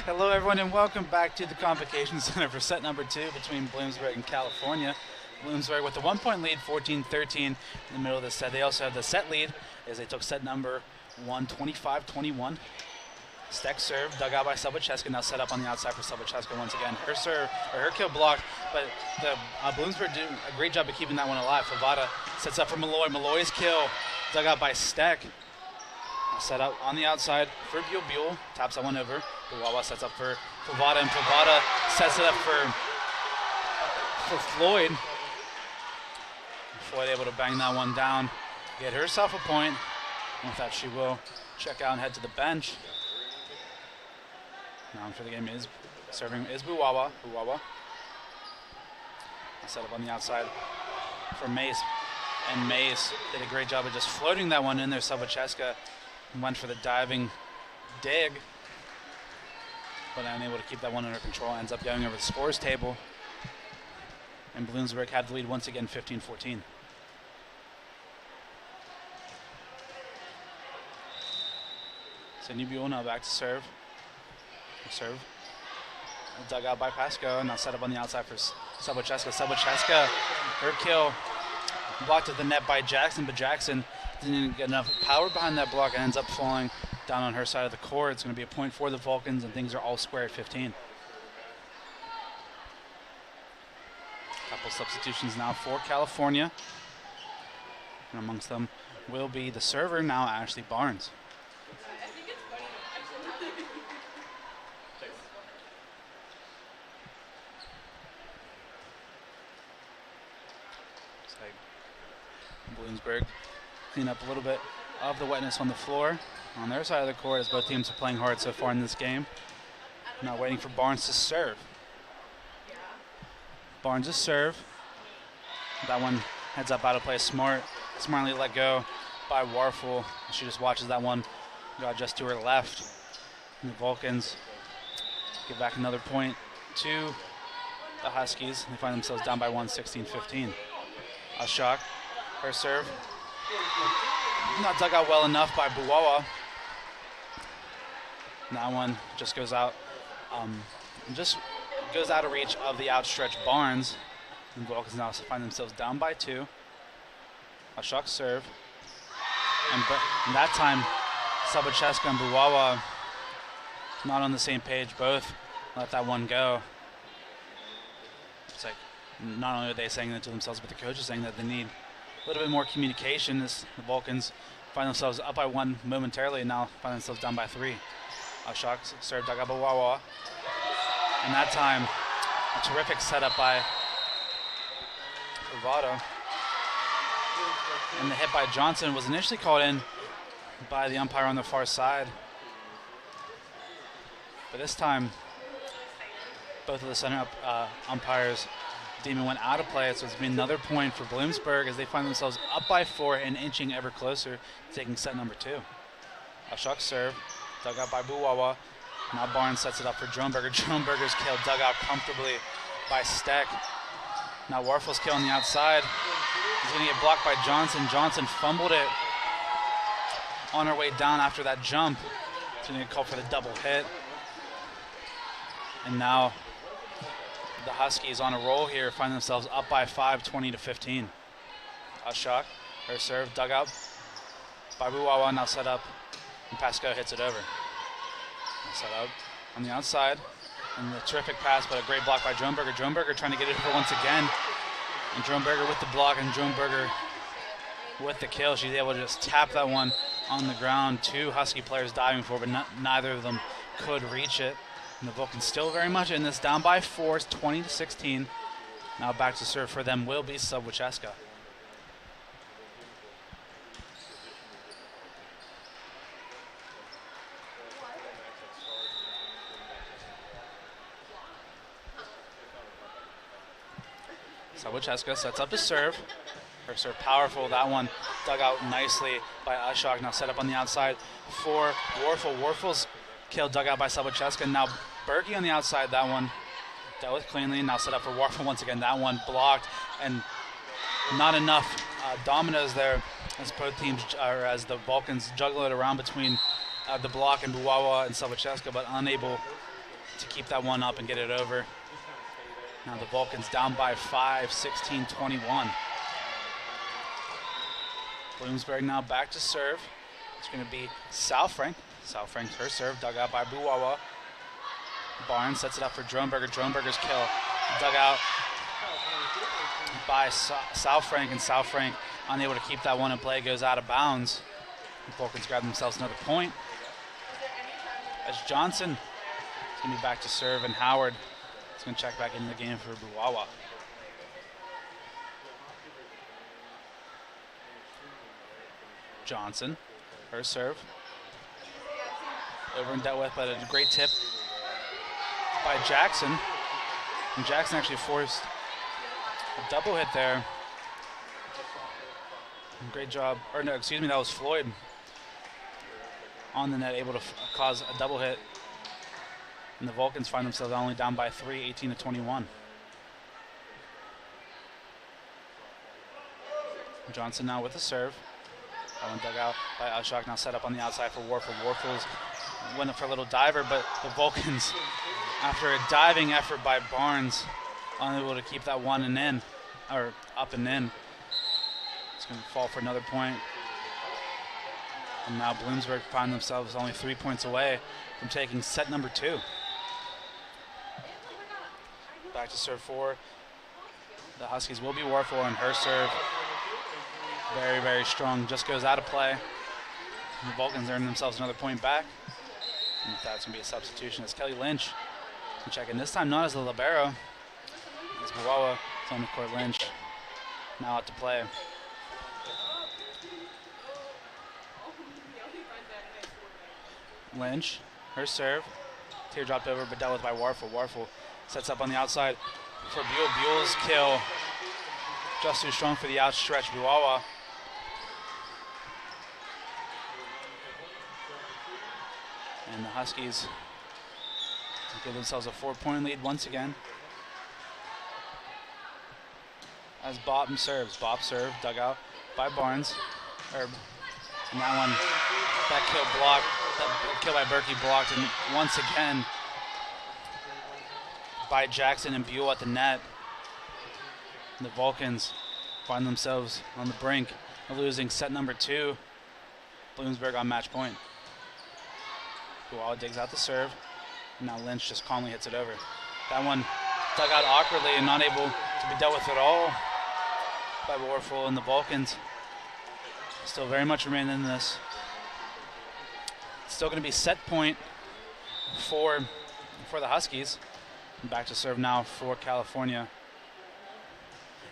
Hello, everyone, and welcome back to the Convocation Center for set number 2 between Bloomsburg and California. Bloomsburg with a 1-point lead, 14-13 in the middle of the set. They also have the set lead as they took set number 1, 25-21. Steck serve, dug out by Sobocheska, now set up on the outside for Sobocheska once again. Her serve, or her kill blocked, but the Bloomsburg did a great job of keeping that one alive. Favada sets up for Malloy. Malloy's kill, dug out by Steck. Set up on the outside for Buell. Taps that one over. Buwawa sets up for Favada, and Favada sets it up for Floyd. Floyd able to bang that one down, get herself a point. And with that, she will check out and head to the bench. Now for the game is serving is Buwawa. Buwawa. Set up on the outside for Mace. And Mace did a great job of just floating that one in there. Sobocheska went for the diving dig, but unable to keep that one under control. Ends up going over the scores table. And Bloomsburg had the lead once again, 15-14. Sydney Buell now back to serve. Serve. Dug out by Pasco, now set up on the outside for Sobocheska. Sobocheska, her kill, blocked at the net by Jackson, but Jackson didn't get enough power behind that block and ends up falling down on her side of the court. It's going to be a point for the Vulcans, and things are all square at 15. Couple substitutions now for California. And amongst them will be the server, now Ashley Barnes. Bloomsburg clean up a little bit of the wetness on the floor on their side of the court as both teams are playing hard so far in this game. Now waiting for Barnes to serve. Barnes' serve. That one heads up out of play. Smartly let go by Warfel. She just watches that one go just to her left. And the Vulcans give back another point to the Huskies. They find themselves down by 1, 16-15. A shock. Her serve. Not dug out well enough by Buwawa. That one just goes out. Just goes out of reach of the outstretched Barnes. And Vulcans now find themselves down by 2. A shock serve. And that time, Sobocheska and Buwawa not on the same page. Both let that one go. It's like not only are they saying that to themselves, but the coach is saying that they need a little bit more communication as the Vulcans find themselves up by 1 momentarily and now find themselves down by 3. A shock serve dug out by Wawa. And that time, a terrific setup by Bravado. And the hit by Johnson was initially called in by the umpire on the far side. But this time, both of the center umpires Demon went out of play, so it's been another point for Bloomsburg as they find themselves up by 4 and inching ever closer, taking set number 2. A shock serve, dug out by Buwawa. Now Barnes sets it up for Droneberger. Droneberger's kill dug out comfortably by Steck. Now Warfel's kill on the outside. He's going to get blocked by Johnson. Johnson fumbled it on her way down after that jump. He's going to call for the double hit. And now the Huskies on a roll here find themselves up by 5, 20-15. A shock, her serve, dug out by Buwawa, now set up, and Pasco hits it over. Set up on the outside, and a terrific pass, but a great block by Droneberger. Droneberger trying to get it over once again, and Droneberger with the block, and Droneberger with the kill. She's able to just tap that one on the ground. 2 Husky players diving for, but neither of them could reach it. And the Vulcans still very much in this, down by 4, 20-16. Now back to serve for them will be Sobocheska. Sobocheska sets up to serve. Her serve powerful. That one dug out nicely by Ashok. Now set up on the outside for Warfel. Warfel's kill dug out by Sobocheska. Now Berkey on the outside. That one dealt with cleanly. Now set up for Warfel once again. That one blocked, and not enough dominoes there as both teams, or as the Vulcans juggle it around between the block and Buwawa and Sobocheska, but unable to keep that one up and get it over. Now the Vulcans down by 5, 16-21. Bloomsburg now back to serve. It's going to be Southfrank. Southfrank's her serve, dug out by Buwawa. Barnes sets it up for Dronberger. Dronberger's kill, dug out by Southfrank, and Southfrank unable to keep that one in play, goes out of bounds. The Vulcans grab themselves another point. As Johnson is going to be back to serve, and Howard is going to check back into the game for Buwawa. Johnson, her serve. Over and dealt with, but a great tip by Jackson. And Jackson actually forced a double hit there. Great job. Or no, excuse me, that was Floyd on the net, able to cause a double hit. And the Vulcans find themselves only down by 3, 18-21. Johnson now with the serve. That one dug out by Ushak, now set up on the outside for Warfel. Warfel's went up for a little diver, but the Vulcans, after a diving effort by Barnes, unable to keep that one and in, or up and in. It's going to fall for another point. And now Bloomsburg find themselves only 3 points away from taking set number 2. Back to serve 4. The Huskies will be Warfel, and her serve, very, very strong, just goes out of play. And the Vulcans earn themselves another point back. And that's going to be a substitution as Kelly Lynch can check in. This time not as the libero. As Buwawa is on the court. Lynch now out to play. Lynch, her serve. Teardropped over but dealt with by Warfel. Warfel sets up on the outside for Buell. Buell's kill just too strong for the outstretched Buwawa. And the Huskies give themselves a 4-point lead once again. As Bob serves. Bob serve, dug out by Barnes. And that one, that kill blocked, that kill by Berkey blocked, and once again by Jackson and Buell at the net. And the Vulcans find themselves on the brink of losing set number 2. Bloomsburg on match point. Buwawa digs out the serve. And now Lynch just calmly hits it over. That one dug out awkwardly and not able to be dealt with at all by Warfel, and the Vulcans still very much remain in this. Still going to be set point for the Huskies. And back to serve now for California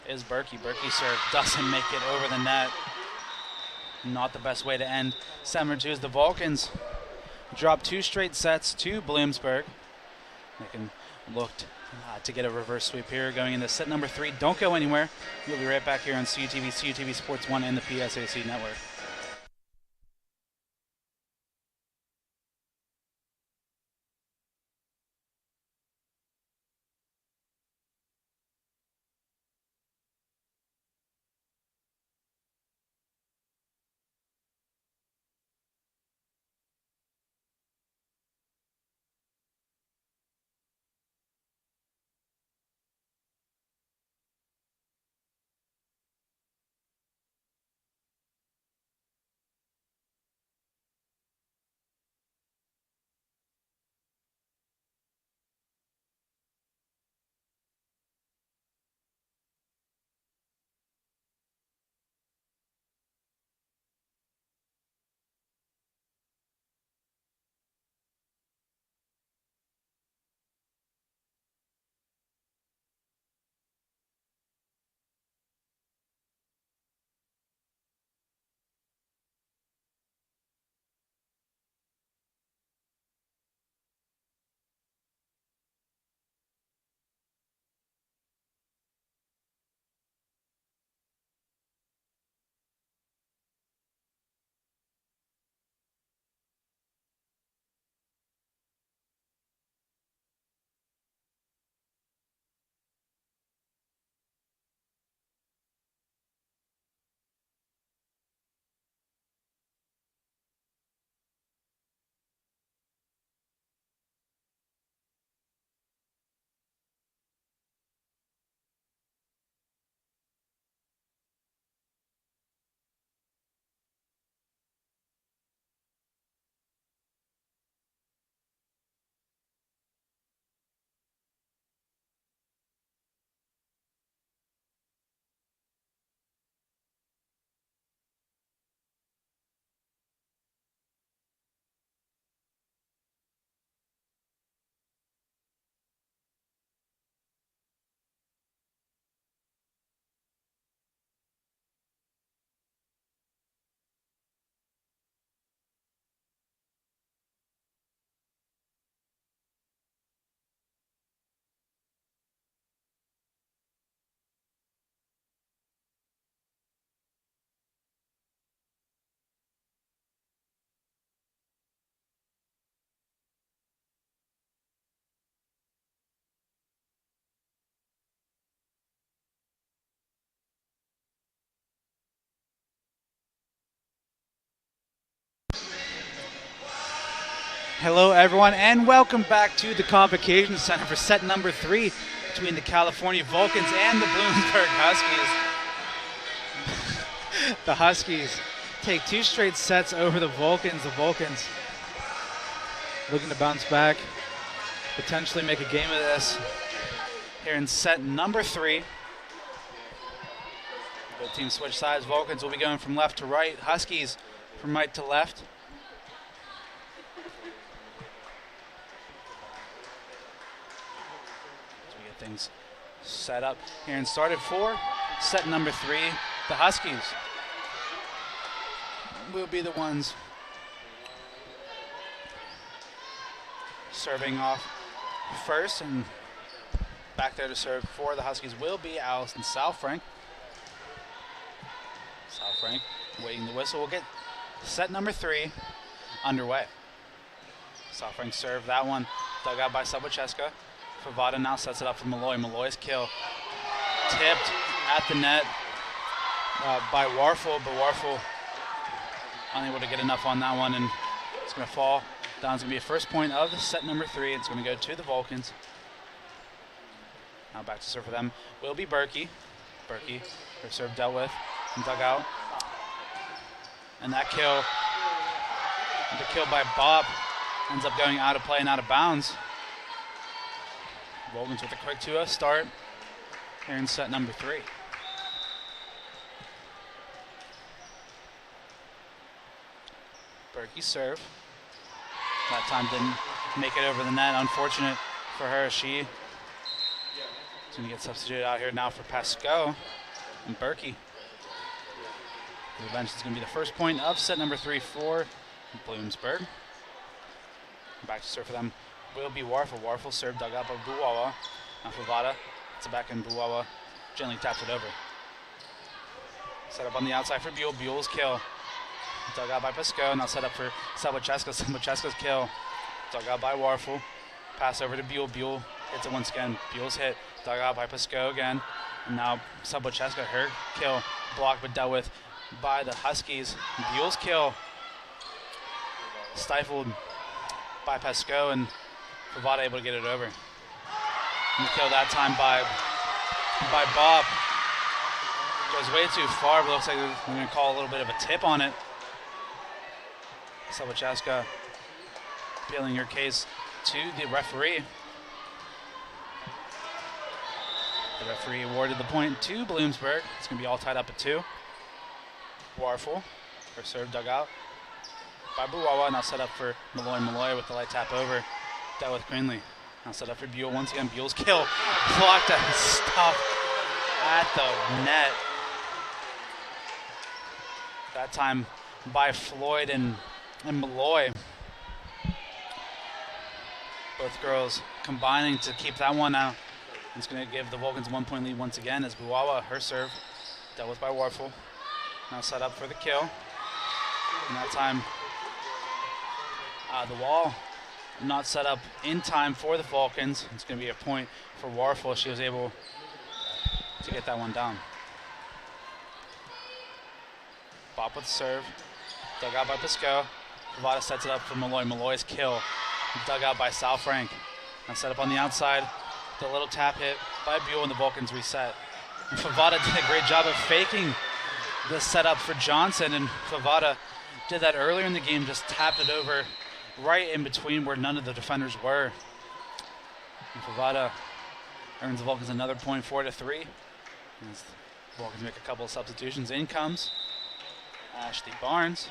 is Berkey. Berkey serve doesn't make it over the net. Not the best way to end 7-2 as the Vulcans drop 2 straight sets to Bloomsburg. They can look to get a reverse sweep here going into set number 3. Don't go anywhere. We'll be right back here on CUTV, CUTV Sports 1 and the PSAC Network. Hello, everyone, and welcome back to the Convocation Center for set number 3 between the California Vulcans and the Bloomsburg Huskies. The Huskies take 2 straight sets over the Vulcans. The Vulcans looking to bounce back, potentially make a game of this here in set number 3. Both teams switch sides. Vulcans will be going from left to right. Huskies from right to left. Things set up here and started for set number 3. The Huskies will be the ones serving off first, and back there to serve for the Huskies will be Allison Salfrank. Salfrank waiting the whistle. We'll get set number 3 underway. Salfrank served that one, dug out by Sabocheska. Favada now sets it up for Malloy. Malloy's kill tipped at the net by Warfel, but Warfel unable to get enough on that one, and it's going to fall down. It's going to be a first point of the set number 3. It's going to go to the Vulcans. Now back to serve for them will be Berkey. Berkey, her serve dealt with and dug out. And that kill, the kill by Bob, ends up going out of play and out of bounds. Vulcans with a quick 2-0 start here in set number 3. Berkey serve. That time didn't make it over the net. Unfortunate for her. She's going to get substituted out here now for Pascoe. And Berkey. The bench is going to be the first point of set number 3 for Bloomsburg. Back to serve for them will be Warfel. Warfel served, dug out by Buwawa. Now Favada, it's back in. Buwawa gently taps it over. Set up on the outside for Buell. Buell's kill. Dug out by Pascoe. Now set up for Sabocheska. Sabocheska's kill. Dug out by Warfel. Pass over to Buell. Buell hits it once again. Buell's hit. Dug out by Pascoe again. And now Sabocheska, her kill blocked but dealt with by the Huskies. Buell's kill stifled by Pascoe, and Favada able to get it over. And the kill that time by Bob goes way too far, but looks like we're going to call a little bit of a tip on it. Sabocheska appealing her case to the referee. The referee awarded the point to Bloomsburg. It's going to be all tied up at 2. Warfel, her serve dug out by Buwawa. Now set up for Malloy. Malloy with the light tap over. Dealt with Greenlee. Now set up for Buell once again. Buell's kill blocked and stopped at the net. That time by Floyd and Malloy. Both girls combining to keep that one out. It's going to give the Vulcans a 1-point lead once again as Buwawa, her serve, dealt with by Warfel. Now set up for the kill. And that time, the wall not set up in time for the Vulcans. It's going to be a point for Warfel. She was able to get that one down. Bop with the serve. Dug out by Pascoe. Favada sets it up for Malloy. Malloy's kill. Dug out by Salfrank. Now set up on the outside. The little tap hit by Buell, and the Vulcans reset. And Favada did a great job of faking the setup for Johnson, and Favada did that earlier in the game, just tapped it over right in between where none of the defenders were. And Favada earns the Vulcans another point, 4-3. As the Vulcans make a couple of substitutions. In comes Ashley Barnes.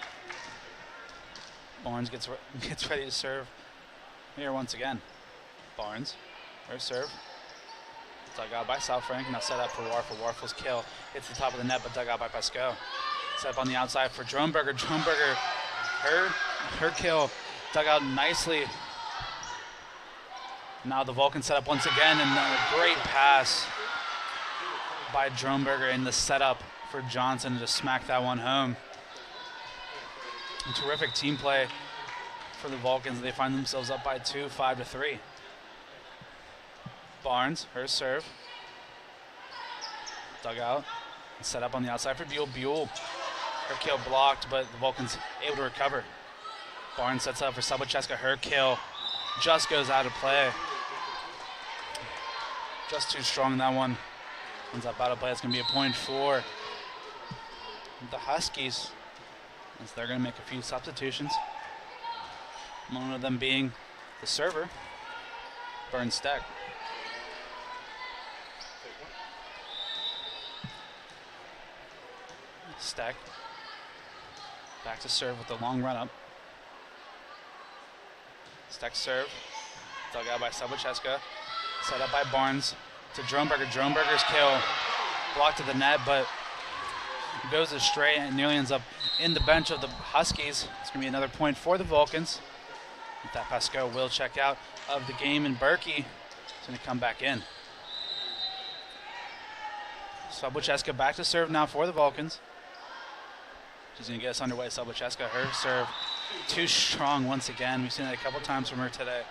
Barnes gets ready to serve here once again. Barnes, her serve. Dug out by Salfrank. Now set up for Warfel. Warfel's kill hits the top of the net, but dug out by Pascoe. Set up on the outside for Drumberger. Drumberger, her kill dug out nicely. Now the Vulcans set up once again, and a great pass by Drumberger in the setup for Johnson to smack that one home. And terrific team play for the Vulcans. They find themselves up by 2, 5-3. Barnes, her serve. Dug out and set up on the outside for Buell. Buell, her kill blocked, but the Vulcans able to recover. Barnes sets up for Sabucheska. Her kill just goes out of play. Just too strong, that one. Ends up out of play. It's going to be a point for the Huskies, as they're going to make a few substitutions. One of them being the server, Burns Steck. Steck back to serve with the long run up. Steck serve, dug out by Sabucheska. Set up by Barnes to Dronberger. Dronberger's kill blocked to the net, but goes astray and nearly ends up in the bench of the Huskies. It's going to be another point for the Vulcans. With that, Pasco will check out of the game, and Berkey is going to come back in. Sabucheska back to serve now for the Vulcans. She's going to get us underway. Sabucheska, her serve too strong once again. We've seen that a couple times from her today.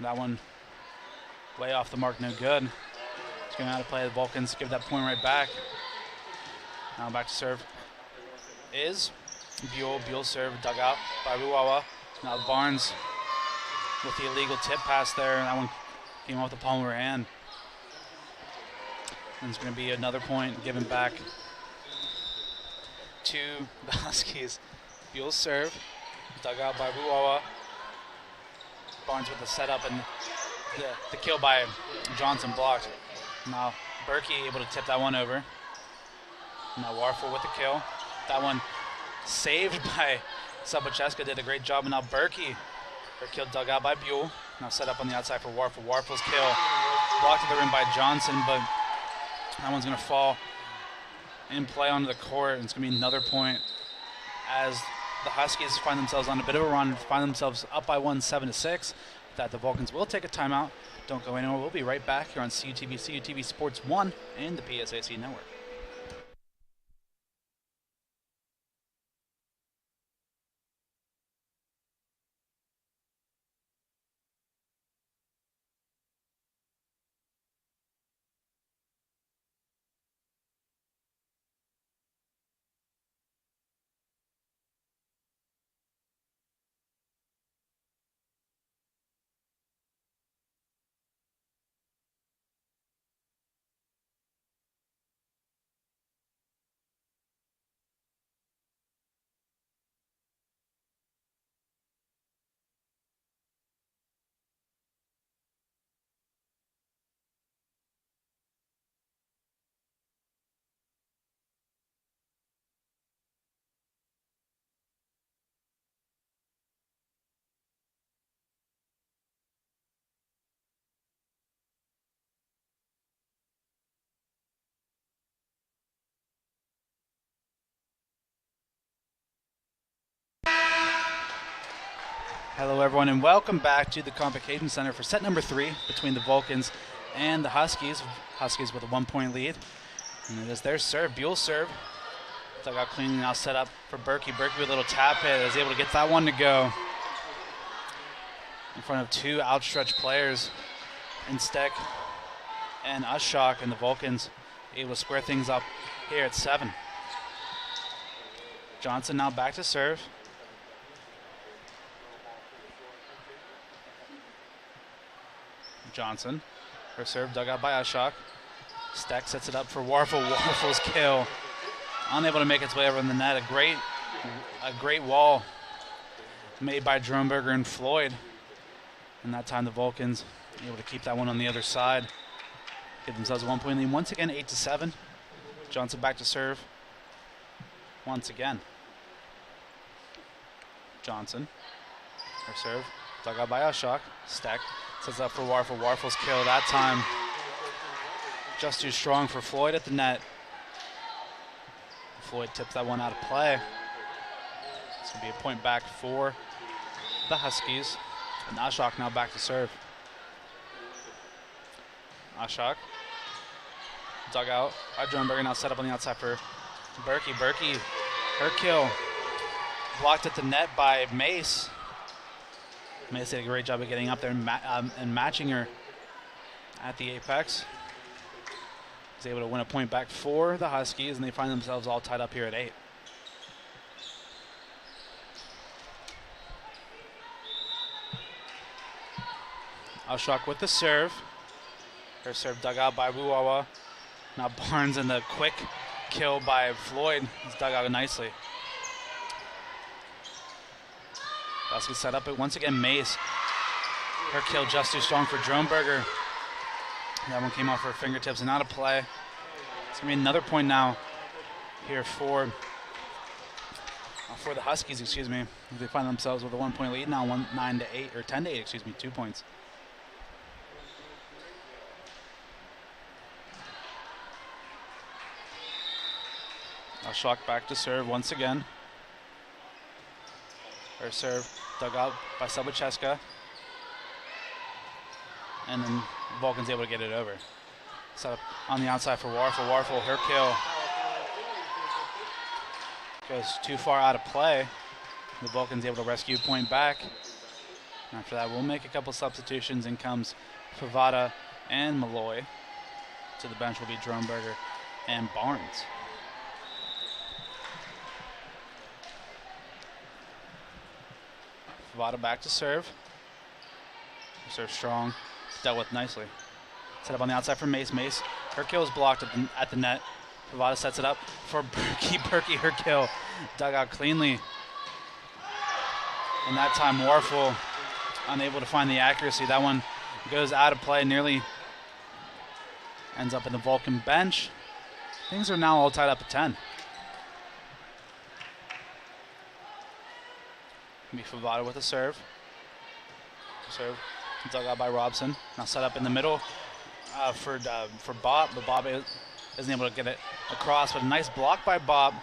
That one way off the mark, no good. She's going to have to play the Vulcans, give that point right back. Now back to serve is Buell. Buell serve dug out by Ruwawa. Now Barnes with the illegal tip pass there. That one came off the palm of her hand. And it's going to be another point given back to the Huskies. Buell serve dug out by Ruwawa. Barnes with the setup and the kill by Johnson blocked. Now Berkey able to tip that one over. Now Warfel with the kill. That one saved by Sabucheska, did a great job. And now Berkey, her kill dug out by Buell. Now set up on the outside for Warfel. Warfel's kill blocked to the rim by Johnson, but that one's going to fall in play onto the court. And it's going to be another point as the Huskies find themselves on a bit of a run, find themselves up by 7-6. That the Vulcans will take a timeout. Don't go anywhere. We'll be right back here on CUTV, CUTV Sports 1 and the PSAC Network. Hello everyone and welcome back to the Convocation Center for set number 3 between the Vulcans and the Huskies. Huskies with a 1-point lead. And it is their serve, Buell serve. Dug out cleanly, now set up for Berkey. Berkey with a little tap hit, is able to get that one to go. In front of two outstretched players in Steck and Ushok, and the Vulcans able to square things up here at 7. Johnson now back to serve. Johnson, her serve dug out by Ushok. Steck sets it up for Warfel. Warfel's kill, unable to make its way over in the net. A great wall made by Dronberger and Floyd. And that time the Vulcans able to keep that one on the other side. Give themselves a 1-point lead. Once again, 8-7. Johnson back to serve. Once again. Johnson, her serve dug out by Ushok. Steck sets up for Warfel. Warfel's kill that time just too strong for Floyd at the net. Floyd tips that one out of play. It's going to be a point back for the Huskies. And Ushok now back to serve. Ushok dug out by Dronberger, now set up on the outside for Berkey. Berkey, her kill blocked at the net by Mace. Mace did a great job of getting up there and matching her at the apex. He's able to win a point back for the Huskies, and they find themselves all tied up here at 8. Ashok with the serve. Her serve dug out by Wuawa. Now Barnes and the quick kill by Floyd. He's dug out nicely. Huskies set up it once again. Mace. Her kill just too strong for Dronberger. That one came off her fingertips and out of play. It's going to be another point now here for the Huskies, excuse me. They find themselves with a 1-point lead now, 9 to 8, or 10 to 8, excuse me, 2 points. Ashok back to serve once again. Her serve dug out by Sabacheska. And then Vulcan's able to get it over. Set up on the outside for Warfel. Warfel, her kill. Goes too far out of play. The Vulcan's able to rescue point back. After that, we'll make a couple substitutions. In comes Favada and Malloy. To the bench will be Dronberger and Barnes. Favada back to serve. Serve strong. Dealt with nicely. Set up on the outside for Mace. Mace, her kill is blocked at the net. Favada sets it up for Berkey. Berkey, her kill. Dug out cleanly. And that time, Warfel unable to find the accuracy. That one goes out of play, nearly ends up in the Vulcan bench. Things are now all tied up at 10. Be Favada with a serve. Serve dug out by Robson. Now set up in the middle for Bob, but Bob isn't able to get it across. But a nice block by Bob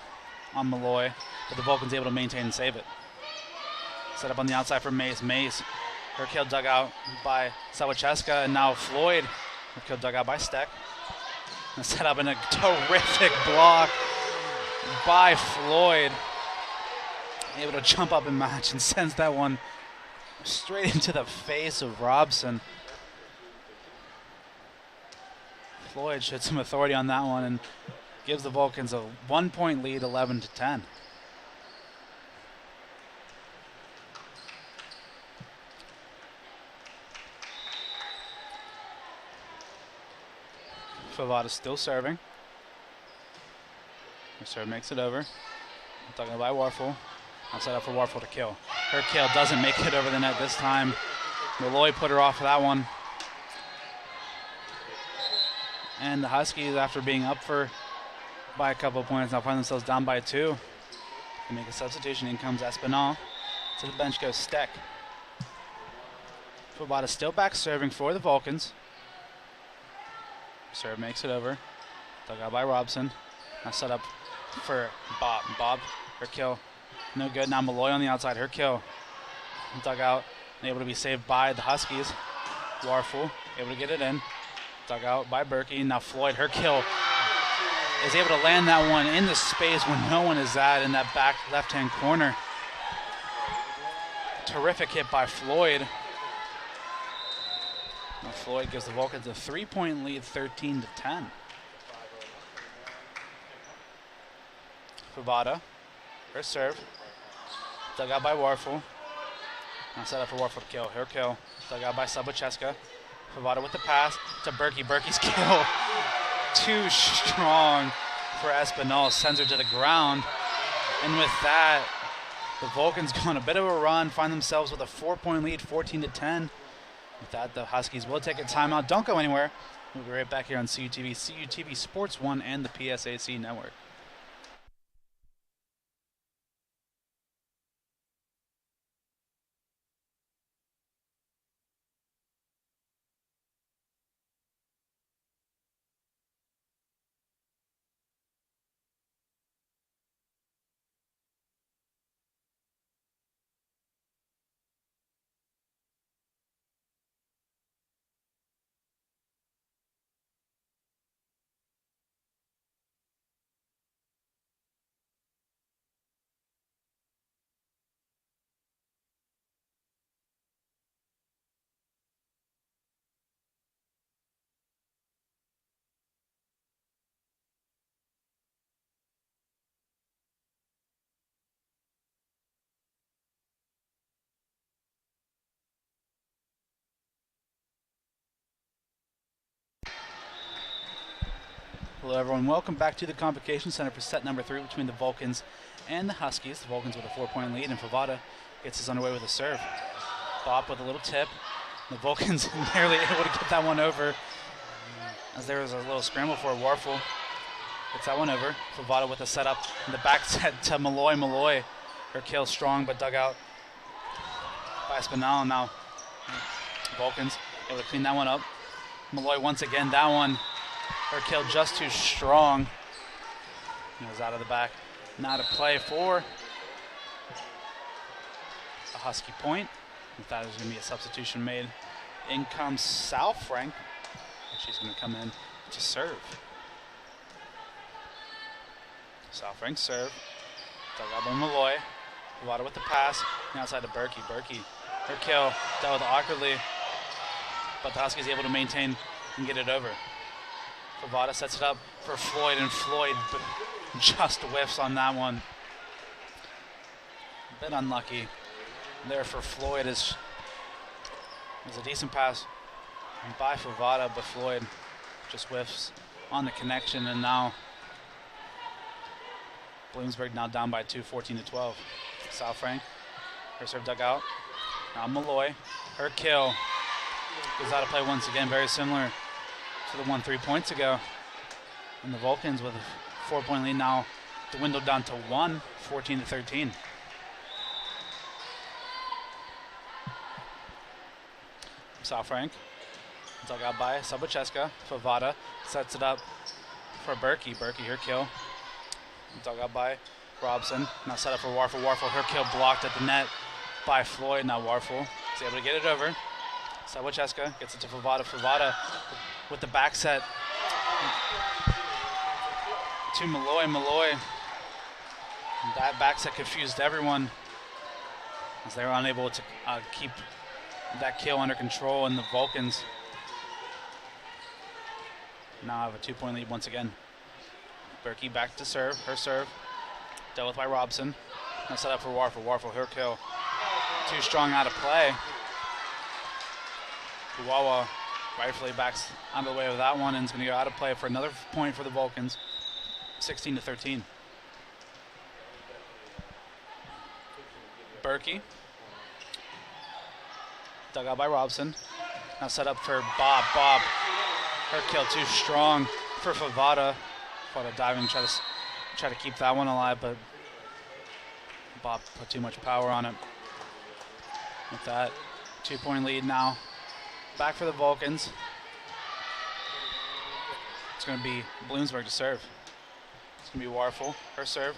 on Malloy, but the Vulcan's able to maintain and save it. Set up on the outside for Mace. Mace, her kill dug out by Sawacheska, and now Floyd, her kill dug out by Steck. And set up in a terrific block by Floyd. Able to jump up and match and sends that one straight into the face of Robson. Floyd showed some authority on that one and gives the Vulcans a 1-point lead, 11 to 10. Favada still serving. Her serve makes it over. Talking about Warfel. I'll set up for Warfel to kill. Her kill doesn't make it over the net this time. Malloy put her off for that one. And the Huskies, after being up by a couple of points, now find themselves down by 2. They make a substitution. In comes Espinal. To the bench goes Steck. Favada still back serving for the Vulcans. Serve makes it over. Dug out by Robson. Now set up for Bob. Bob, her kill. No good. Now Malloy on the outside. Her kill. Dug out and able to be saved by the Huskies. Warfel able to get it in. Dug out by Berkey. Now Floyd, her kill, is able to land that one in the space when no one is at in that back left-hand corner. Terrific hit by Floyd. Now Floyd gives the Vulcans a 3-point lead, 13 to 10. Favada, her serve. Dug out by Warfel. Now set up for Warfel to kill. Her kill. Dug out by Sabacheska. Favada with the pass to Berkey. Berkey's kill. Too strong for Espinal. Sends her to the ground. And with that, the Vulcans go on a bit of a run. Find themselves with a 4-point lead, 14 to 10. With that, the Huskies will take a timeout. Don't go anywhere. We'll be right back here on CUTV, CUTV Sports 1, and the PSAC Network. Hello everyone, welcome back to the Convocation Center for set number 3 between the Vulcans and the Huskies. The Vulcans with a 4-point lead, and Favada gets us underway with a serve. Bop with a little tip. The Vulcans nearly able to get that one over as there was a little scramble for a Warfel. Gets that one over. Favada with a setup in the back set to Malloy. Malloy, her kill strong but dug out by Spinell. Now Vulcans able to clean that one up. Malloy once again, that one, her kill just too strong. It was out of the back. Now to play for a Husky point. We thought it was going to be a substitution made. In comes Sal Frank. She's going to come in to serve. Sal Frank serve. Dug out by Malloy. Favada with the pass. Now outside to Berkey. Berkey, her kill, dealt with awkwardly, but the Huskies able to maintain and get it over. Favada sets it up for Floyd, and Floyd just whiffs on that one. A bit unlucky there for Floyd. It was a decent pass by Favada, but Floyd just whiffs on the connection, and now Bloomsburg now down by 2, 14-12. Sal Frank, her serve dug out. Now Malloy, her kill goes out of play once again, very similar to the one 3 points ago. And the Vulcans with a 4-point lead now, the window down to 1, 14-13. Sal Frank, dug out by Sabacheska. Favada sets it up for Berkey. Berkey, her kill, dug out by Robson. Now set up for Warfel. Warfel, her kill blocked at the net by Floyd. Now Warfel is able to get it over. Sabacheska gets it to Favada. Favada with the back set to Malloy. Malloy, that back set confused everyone as they were unable to keep that kill under control, and the Vulcans now have a 2-point lead once again. Berkey back to serve. Her serve dealt with by Robson. Now set up for Warfel. Warfel, her kill too strong out of play. Wawa rightfully backs out of the way with that one, and is going to go out of play for another point for the Vulcans. 16-13. Berkey, dug out by Robson. Now set up for Bob. Bob, her kill too strong for Favada. Favada diving, try to keep that one alive, but Bob put too much power on it. With that 2-point lead now, back for the Vulcans. It's going to be Bloomsburg to serve. It's going to be Warfel, her serve,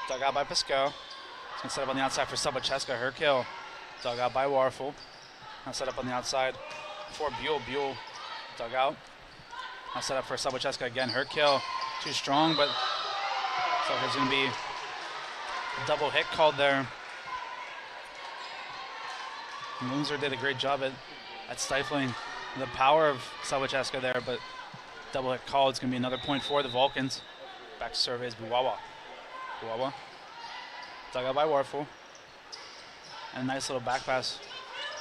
dug out by Pisco. It's going to set up on the outside for Sabacheska. Her kill, dug out by Warfel. Now set up on the outside for Buell. Buell dug out. Now set up for Sabacheska again. Her kill too strong, but so there's going to be a double hit called there. Bloomsburg did a great job at stifling the power of Sabacheska there, but double hit called. It's going to be another point for the Vulcans. Back to serve is Buwawa. Buwawa dug out by Warfel. And a nice little back pass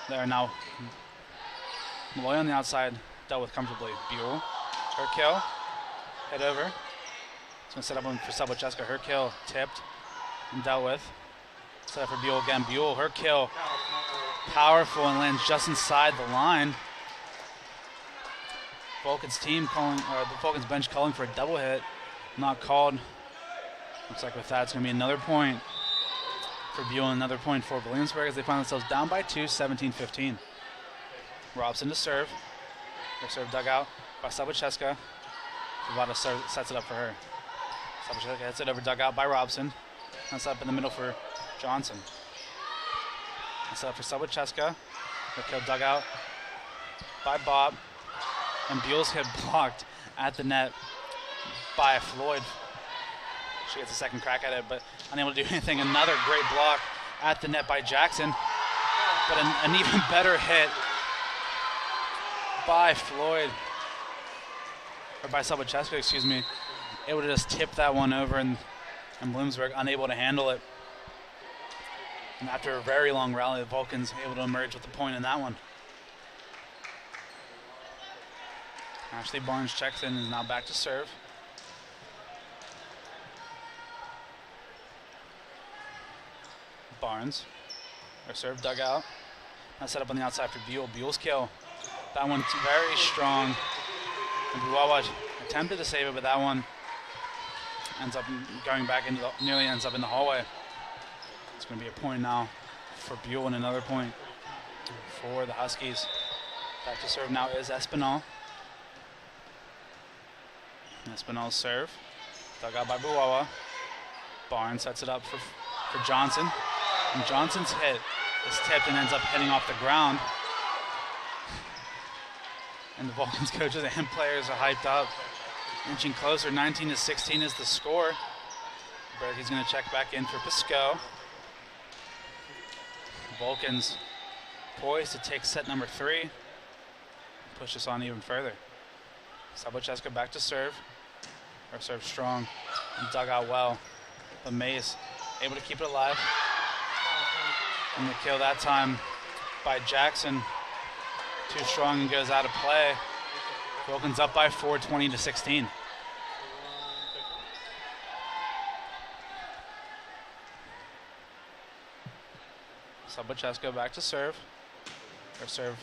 there. Now Malloy on the outside, dealt with comfortably. Buell, her kill, head over. It's going to set up for Sabacheska. Her kill tipped and dealt with. Set up for Buell again. Buell, her kill, powerful, and lands just inside the line. Vulcans team calling, or the Vulcans bench calling for a double hit. Not called. Looks like with that, it's going to be another point for Buell, another point for Bloomsburg as they find themselves down by 2, 17-15. Robson to serve. Her serve dug out by Sabacheska. Favada sets it up for her. Sabacheska hits it over, dug out by Robson. That's up in the middle for Johnson. That's up for Sabacheska. Her kill dug out by Bob. And Buell's hit blocked at the net by Floyd. She gets a second crack at it, but unable to do anything. Another great block at the net by Jackson, but an even better hit by Floyd, or by Sabacheska, excuse me. Able to just tip that one over, and Bloomsburg unable to handle it. And after a very long rally, the Vulcans able to emerge with the point in that one. Ashley Barnes checks in and is now back to serve. Barnes. Her serve dug out. Now set up on the outside for Buell. Buell's kill. That one's very strong. And Buwawa attempted to save it, but that one ends up going back into nearly ends up in the hallway. It's going to be a point now for Buell and another point for the Huskies. Back to serve now is Espinal. Espinal's serve. Dug out by Buwawa. Barnes sets it up for Johnson. And Johnson's hit is tipped and ends up hitting off the ground. And the Vulcans coaches and players are hyped up. Inching closer, 19-16 is the score. Berkey's going to check back in for Pisco. Vulcans poised to take set number 3. Push this on even further. Sabocheska back to serve. Her serve strong and dug out well. But Mays able to keep it alive. And the kill that time by Jackson. Too strong and goes out of play. Vulcans up by 4, 20-16. Sabocheska back to serve. Her serve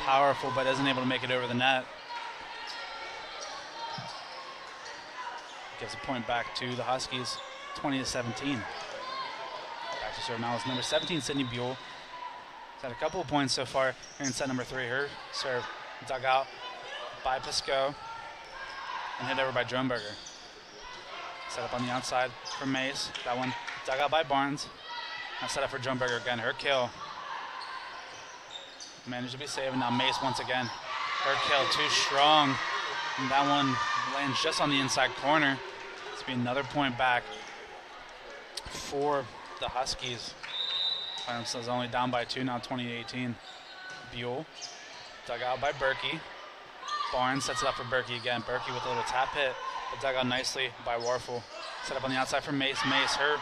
powerful, but isn't able to make it over the net. Gives a point back to the Huskies, 20-17. Back to serve now is number 17, Sydney Buell. She's had a couple of points so far here in set number 3. Her serve dug out by Pisco and hit over by Drumberger. Set up on the outside for Mace. That one dug out by Barnes. Now set up for Drumberger again. Her kill. Managed to be saved. And now Mace once again. Her kill too strong. And that one lands just on the inside corner. This will be another point back for the Huskies. Find themselves only down by 2 now, 20-18. Buell dug out by Berkey. Barnes sets it up for Berkey again. Berkey with a little tap hit, but dug out nicely by Warfel. Set up on the outside for Mace. Mace, her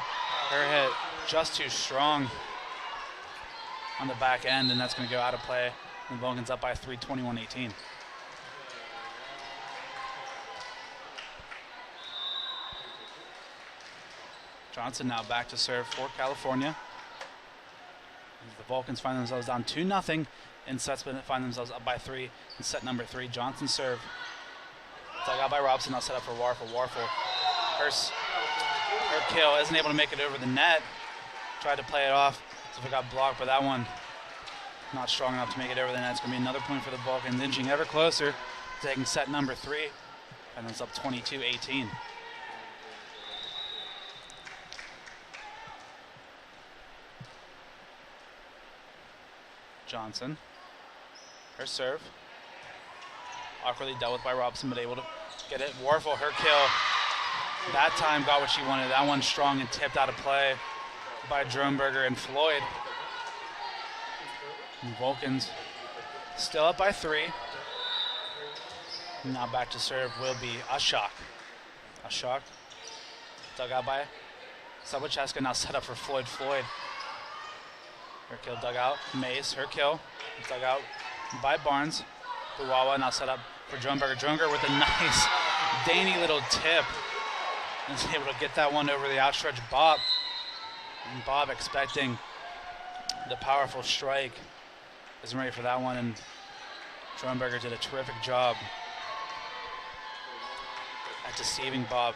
hit just too strong on the back end, and that's going to go out of play. And Vulcans up by 3, 21-18. Johnson now back to serve for California. The Vulcans find themselves down 2-0 in sets, but find themselves up by 3 in set number 3. Johnson serve. Dug out by Robson. Now set up for Warfel. Warfel. Her kill isn't able to make it over the net. Tried to play it off. So it got blocked, but that one not strong enough to make it over the net. It's going to be another point for the Vulcans, inching ever closer, taking set number 3. And it's up 22-18. Johnson. Her serve. Awkwardly dealt with by Robson, but able to get it. Warfel, her kill. That time got what she wanted. That one strong and tipped out of play by Drumberger and Floyd. And Vulcans still up by 3. Now back to serve will be Ashok. Ashok dug out by Sabocheska. Now set up for Floyd. Floyd. Her kill dug out. Mace, her kill. Dug out by Barnes. Buwawa now set up for Drumberger. Drumberger with a nice, dainty little tip. And is able to get that one over the outstretched Bob. And Bob expecting the powerful strike. Isn't ready for that one, and Drumberger did a terrific job at deceiving Bob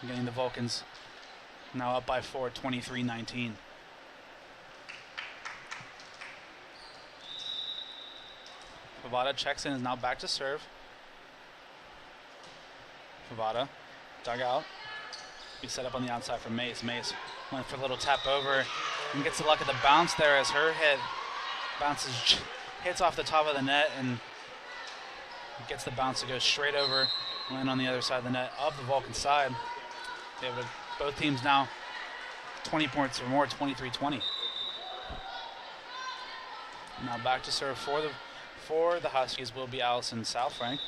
and getting the Vulcans now up by 4, 23-19. Favada checks in, is now back to serve. Favada dug out. He set up on the outside for Mace. Mace went for a little tap over and gets the luck at the bounce there as her hit bounces, hits off the top of the net and gets the bounce to go straight over and land on the other side of the net of the Vulcan side. Both teams now 20 points or more, 23-20. Now back to serve for the Huskies will be Allison Southfrank.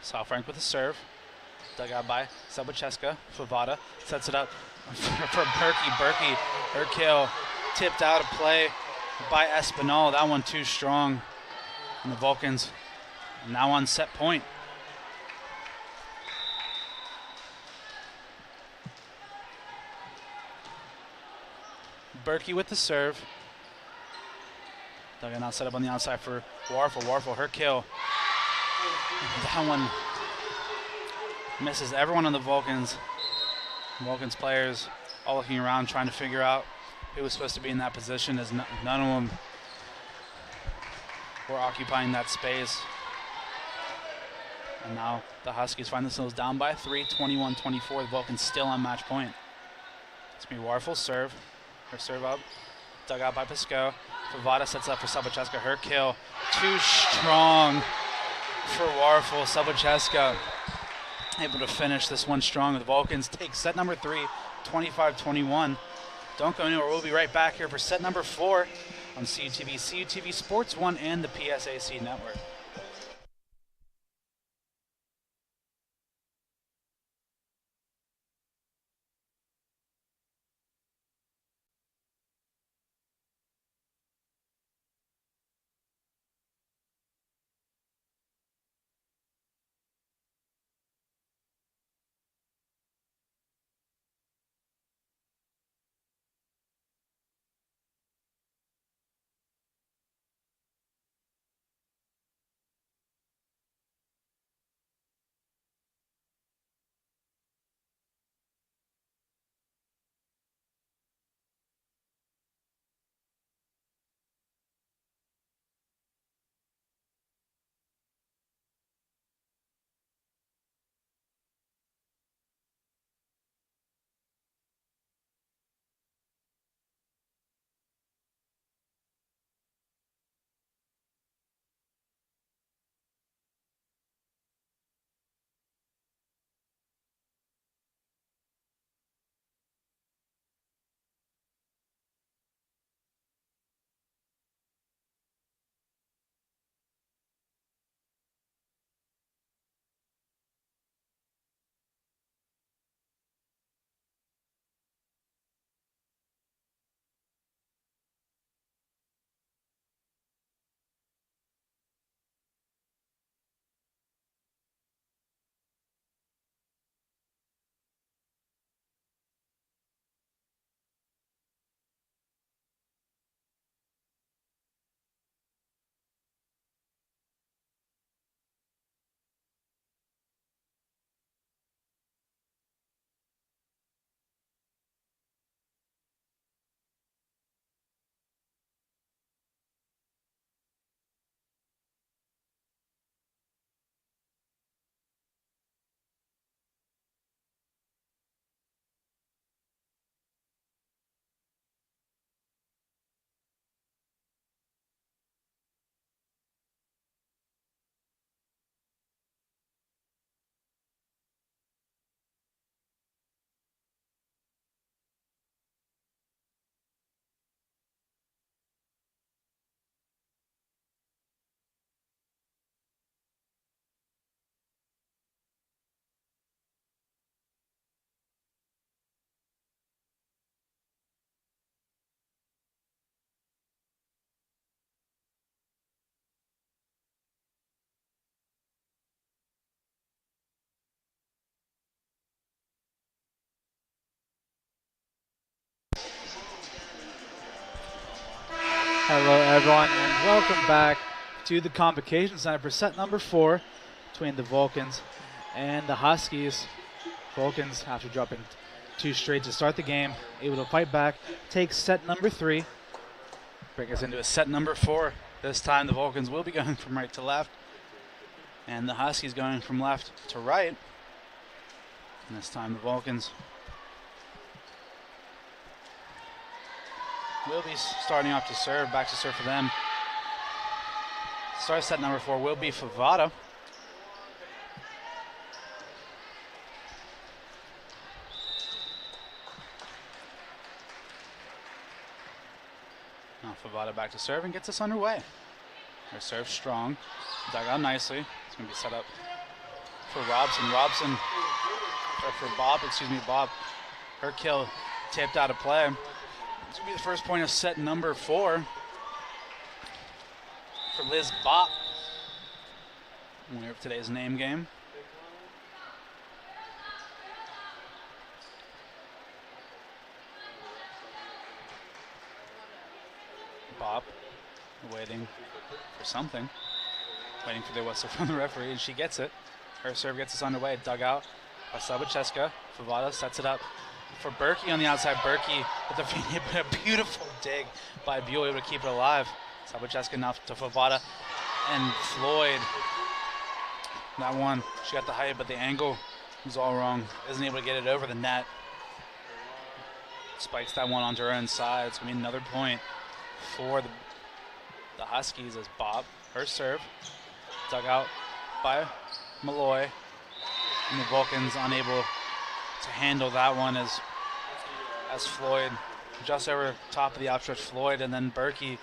Southfrank with a serve. Dug out by Sabocheska. Favada sets it up for Berkey. Berkey, her kill, tipped out of play by Espinal. That one too strong. And the Vulcans now on set point. Berkey with the serve. Duggan now set up on the outside for Warfel. Warfel, her kill. That one misses everyone on the Vulcans. Vulcans players all looking around trying to figure out who was supposed to be in that position, as none of them were occupying that space. And now the Huskies find themselves down by 3, 21-24. The Vulcans still on match point. It's going to be Warfel's serve. Her serve up. Dug out by Pisco. Favada sets up for Sabacheska. Her kill. Too strong for Warfel. Sabacheska able to finish this one strong. The Vulcans take set number 3, 25-21. Don't go anywhere. We'll be right back here for set number 4 on CUTV, CUTV Sports 1, and the PSAC Network. Hello everyone and welcome back to the Convocation Center for set number 4 between the Vulcans and the Huskies. Vulcans, after dropping 2 straight to start the game, able to fight back, take set number 3. Bring us into a set number 4. This time the Vulcans will be going from right to left, and the Huskies going from left to right. And this time the Vulcans will be starting off to serve, back to serve for them. Start set number 4 will be Favada. Now Favada back to serve and gets us underway. Her serve strong, dug out nicely. It's going to be set up for Robson. Bob. Her kill tipped out of play. It's going to be the first point of set number 4 for Liz Bopp, winner of today's name game. Bob waiting for something. Waiting for the whistle from the referee, and she gets it. Her serve gets us underway. Dug out by Sabacheska. Favada sets it up for Berkey on the outside. Berkey with a beautiful dig by Buell, able to keep it alive. Sabacheska now to Favada and Floyd. That one, she got the height, but the angle was all wrong. Isn't able to get it over the net. Spikes that one onto her own side. It's going to be another point for the Huskies as Bob, her serve, dug out by Malloy. And the Vulcans unable to handle that one as Floyd just over top of the outstretched Floyd, and then Berkey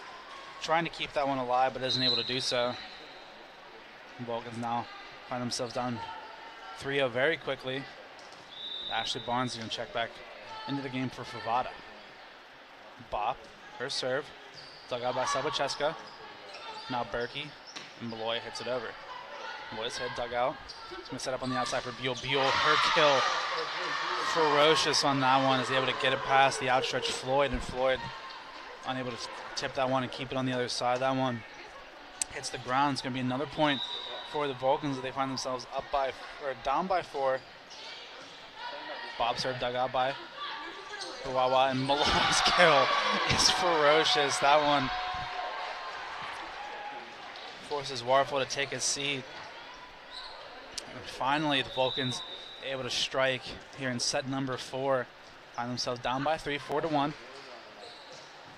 trying to keep that one alive but isn't able to do so. The Vulcans now find themselves down 3-0 very quickly. Ashley Barnes is going to check back into the game for Favada. Bop, her serve, dug out by Sabacheska. Now Berkey, and Malloy hits it over. Malloy's head dug out. He's going to set up on the outside for Buell. Buell, her kill, ferocious on that one, is able to get it past the outstretched Floyd, and Floyd unable to tip that one and keep it on the other side. That one hits the ground. It's going to be another point for the Vulcans as they find themselves down by 4. Bob serve dug out by Wawa, and Malloy's kill is ferocious. That one forces Warfel to take his seat. And finally, the Vulcans able to strike here in set number 4. Find themselves down by 3, 4-1.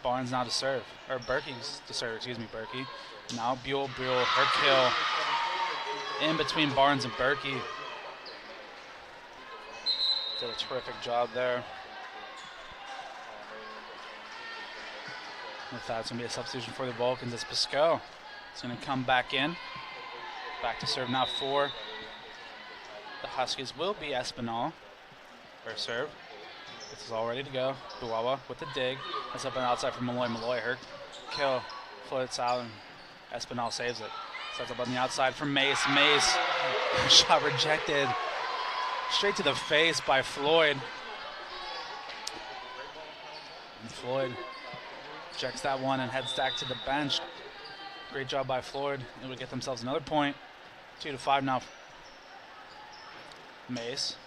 Barnes now to serve, or Berkey's to serve, excuse me, Berkey. Now Buell, her kill in between Barnes and Berkey. Did a terrific job there. With that, it's going to be a substitution for the Vulcans as Pisco. It's going to come back in. Back to serve now for the Huskies will be Espinal. Her serve. This is all ready to go. Buwawa with the dig. That's up on the outside for Malloy. Malloy, her kill floats out, and Espinal saves it. Sets up on the outside for Mace. Mace, shot rejected. Straight to the face by Floyd. And Floyd checks that one and heads back to the bench. Great job by Floyd. It would get themselves another point. 2-5 now. Mace,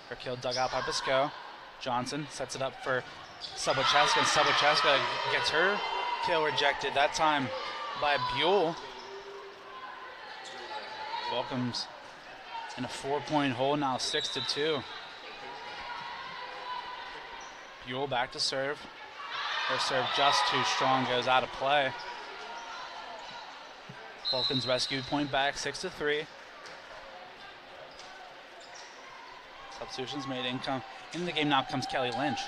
her kill dug out by Pisco. Johnson sets it up for Sabacheska, and Sabacheska gets her kill rejected, that time by Buell. Welcomes in a 4-point hole now, 6-2. Buell back to serve. Her serve just too strong, goes out of play. Vulcans rescue point back, 6-3. Substitutions made. In the game now comes Kelly Lynch.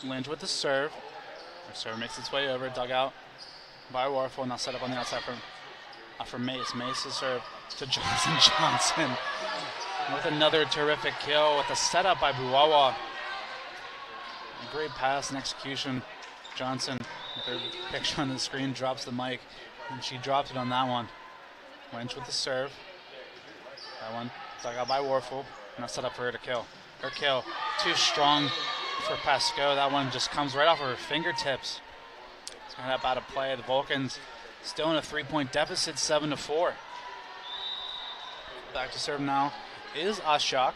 Lynch with the serve. Her serve makes its way over, dug out by Warfel, now set up on the outside for Mace. Mace's serve to Johnson. Johnson with another terrific kill with a setup by Buwawa. A great pass and execution. Johnson, with her picture on the screen, drops the mic, and she dropped it on that one. Lynch with the serve. That one dug out by Warfel. Now set up for her to kill. Her kill, too strong for Pasco. That one just comes right off of her fingertips. It's going to end up out of play. The Vulcans still in a 3-point deficit, 7-4. Back to serve now is Ashok.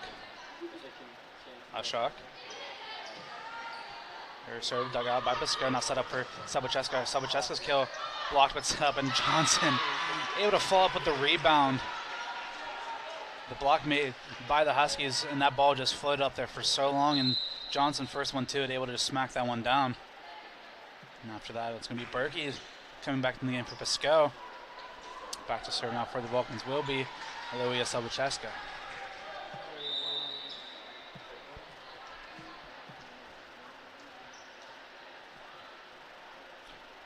Her serve dug out by Pasco. Now set up for Sabacheska. Sabacheska's kill blocked but set up, and Johnson able to follow up with the rebound. The block made by the Huskies, and that ball just floated up there for so long, and Johnson, first one to it, able to just smack that one down. And after that, it's going to be Berkey coming back in the game for Pisco. Back to serve now for the Vulcans will be Aloia Sabacheska.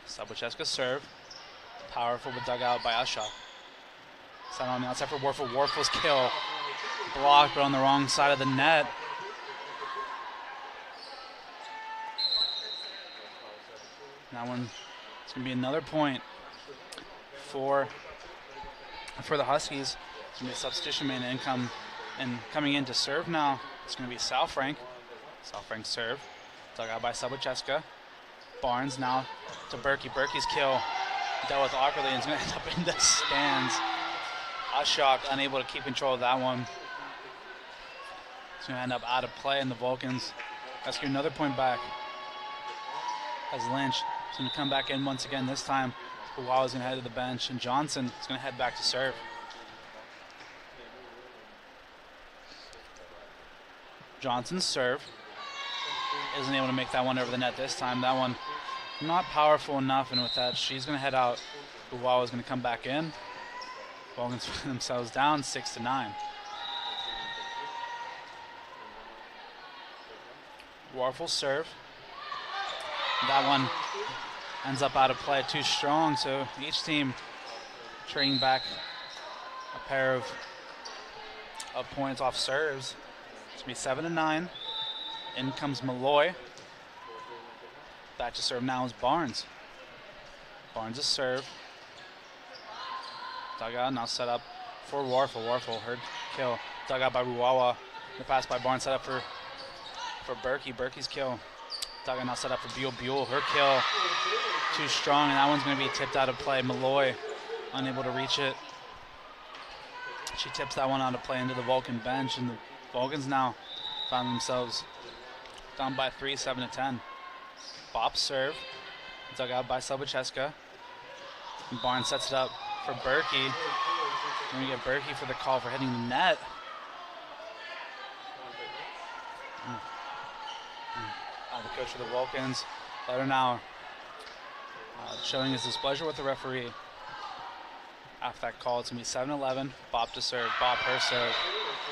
Sabacheska's serve. Powerful but dug out by Ashok. Set on the outside for Warfel. Warfel's kill. Blocked but on the wrong side of the net. That one, it's going to be another point for the Huskies. It's going to be a substitution made. In come And coming in to serve now, it's going to be Sal Frank. Sal Frank serve. Dug out by Sabacheska. Barnes now to Berkey. Berkey's kill dealt with awkwardly and is going to end up in the stands. Ashok unable to keep control of that one. It's going to end up out of play, and the Vulcans rescue another point back as Lynch is going to come back in once again. This time, Buwawa is going to head to the bench, and Johnson is going to head back to serve. Johnson's serve. Isn't able to make that one over the net this time. That one not powerful enough, and with that, she's going to head out. Buwawa is going to come back in. Vulcans find themselves down 6-9. Warfel serve. That one ends up out of play, too strong, so each team trading back a pair of points off serves. It's going to be 7-9. In comes Malloy. Back to serve now is Barnes. Barnes' serve. Dugout now set up for Warfel. Warfel, her kill. Dugout by Ruwawa. The pass by Barnes set up for Berkey. Berkey's kill. Dugout now set up for Buell. Buell, her kill. Too strong, and that one's going to be tipped out of play. Malloy unable to reach it. She tips that one out of play into the Vulcan bench, and the Vulcans now find themselves down by 3, 7-10. Bop serve. Dug out by Sabacheska. Barnes sets it up for Berkey. We're going to get Berkey for the call for hitting the net. The coach for the Vulcans, Letter now showing his displeasure with the referee. After that call, it's going to be 7-11. Bop to serve. Bop, her serve.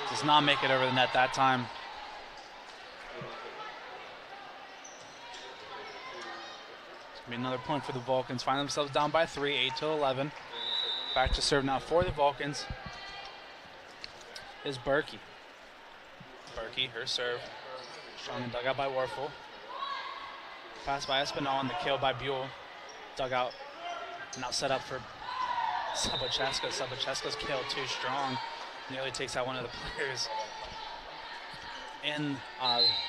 Does not make it over the net that time. It's going to be another point for the Vulcans. Find themselves down by 3, 8-11. Back to serve now for the Vulcans is Berkey. Berkey, her serve. Strong and dug out by Warfel. Pass by Espinal and the kill by Buell. Dug out. Now set up for Sabacheska. Sabacheska's kill too strong. Nearly takes out one of the players in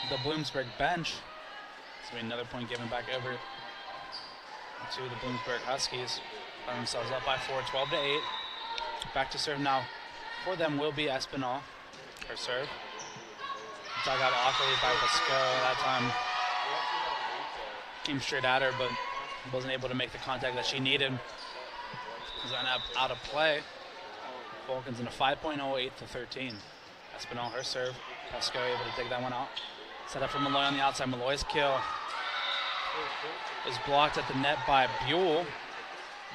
the Bloomsburg bench. It's going to be another point given back over to the Bloomsburg Huskies. Find themselves up by 4, 12-8. Back to serve now for them will be Espinal. Her serve. Dug out awkwardly by Pasco. That time came straight at her, but wasn't able to make the contact that she needed. Was out of play. Vulcans in a 5-point 8-13. Espinal, her serve. Pasco able to dig that one out. Set up for Malloy on the outside. Malloy's kill is blocked at the net by Buell,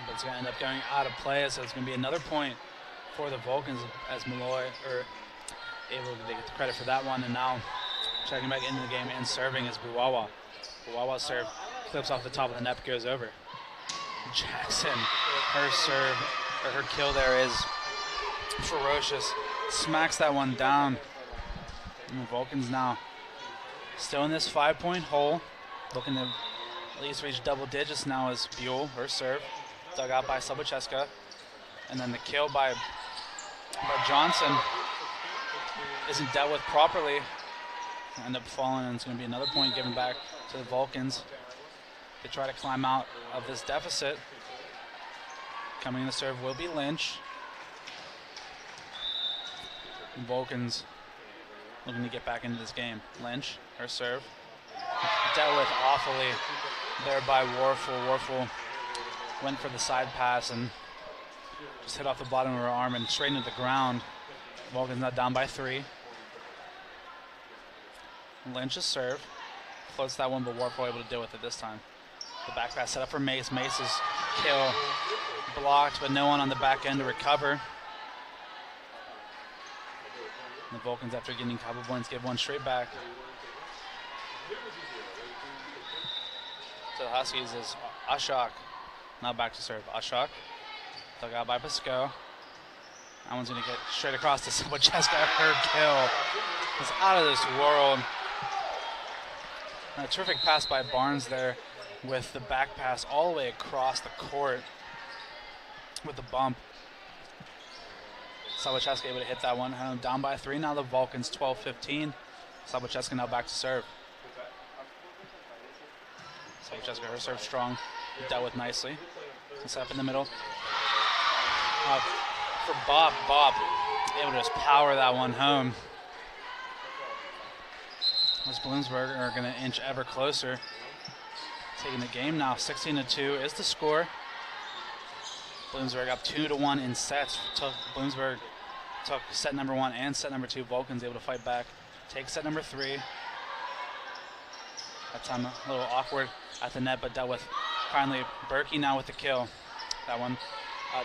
but it's going to end up going out of play, so it's going to be another point for the Vulcans as Malloy able to get the credit for that one. And now checking back into the game and serving is Buwawa. Buwawa's serve flips off the top of the net, goes over. Jackson, her serve, or her kill there is ferocious. Smacks that one down. And the Vulcans now still in this 5-point hole, looking to at least reach double digits now is Buell, her serve. Dug out by Sabacheska. And then the kill by Johnson isn't dealt with properly. End up falling, and it's going to be another point given back to the Vulcans to try to climb out of this deficit. Coming in the serve will be Lynch. The Vulcans looking to get back into this game. Lynch, her serve. Dealt with awfully there by Warfel. Warfel went for the side pass and just hit off the bottom of her arm and straight into the ground. Vulcans now down by 3. Lynch's serve. Floats that one, but Warfel able to deal with it this time. The back pass set up for Mace. Mace's kill blocked, but no one on the back end to recover. The Vulcans, after getting a couple points, give one straight back. So the Huskies is Ashok. Now back to serve. Ashok. Dug out by Pasco. That one's going to get straight across to Sabacheska. Her kill is out of this world. And a terrific pass by Barnes there with the back pass all the way across the court with the bump. Sabacheska able to hit that one home. Down by 3 now, the Vulcans 12-15. Sabacheska now back to serve. Sabacheska, her serve strong. Dealt with nicely. Set up in the middle. For Bob, able to just power that one home. As Bloomsburg are going to inch ever closer. Taking the game now, 16-2 is the score. Bloomsburg up 2-1 in sets. Bloomsburg took set number 1 and set number 2. Vulcans able to fight back. Take set number 3. That time a little awkward at the net, but dealt with kindly. Berkey now with the kill. That one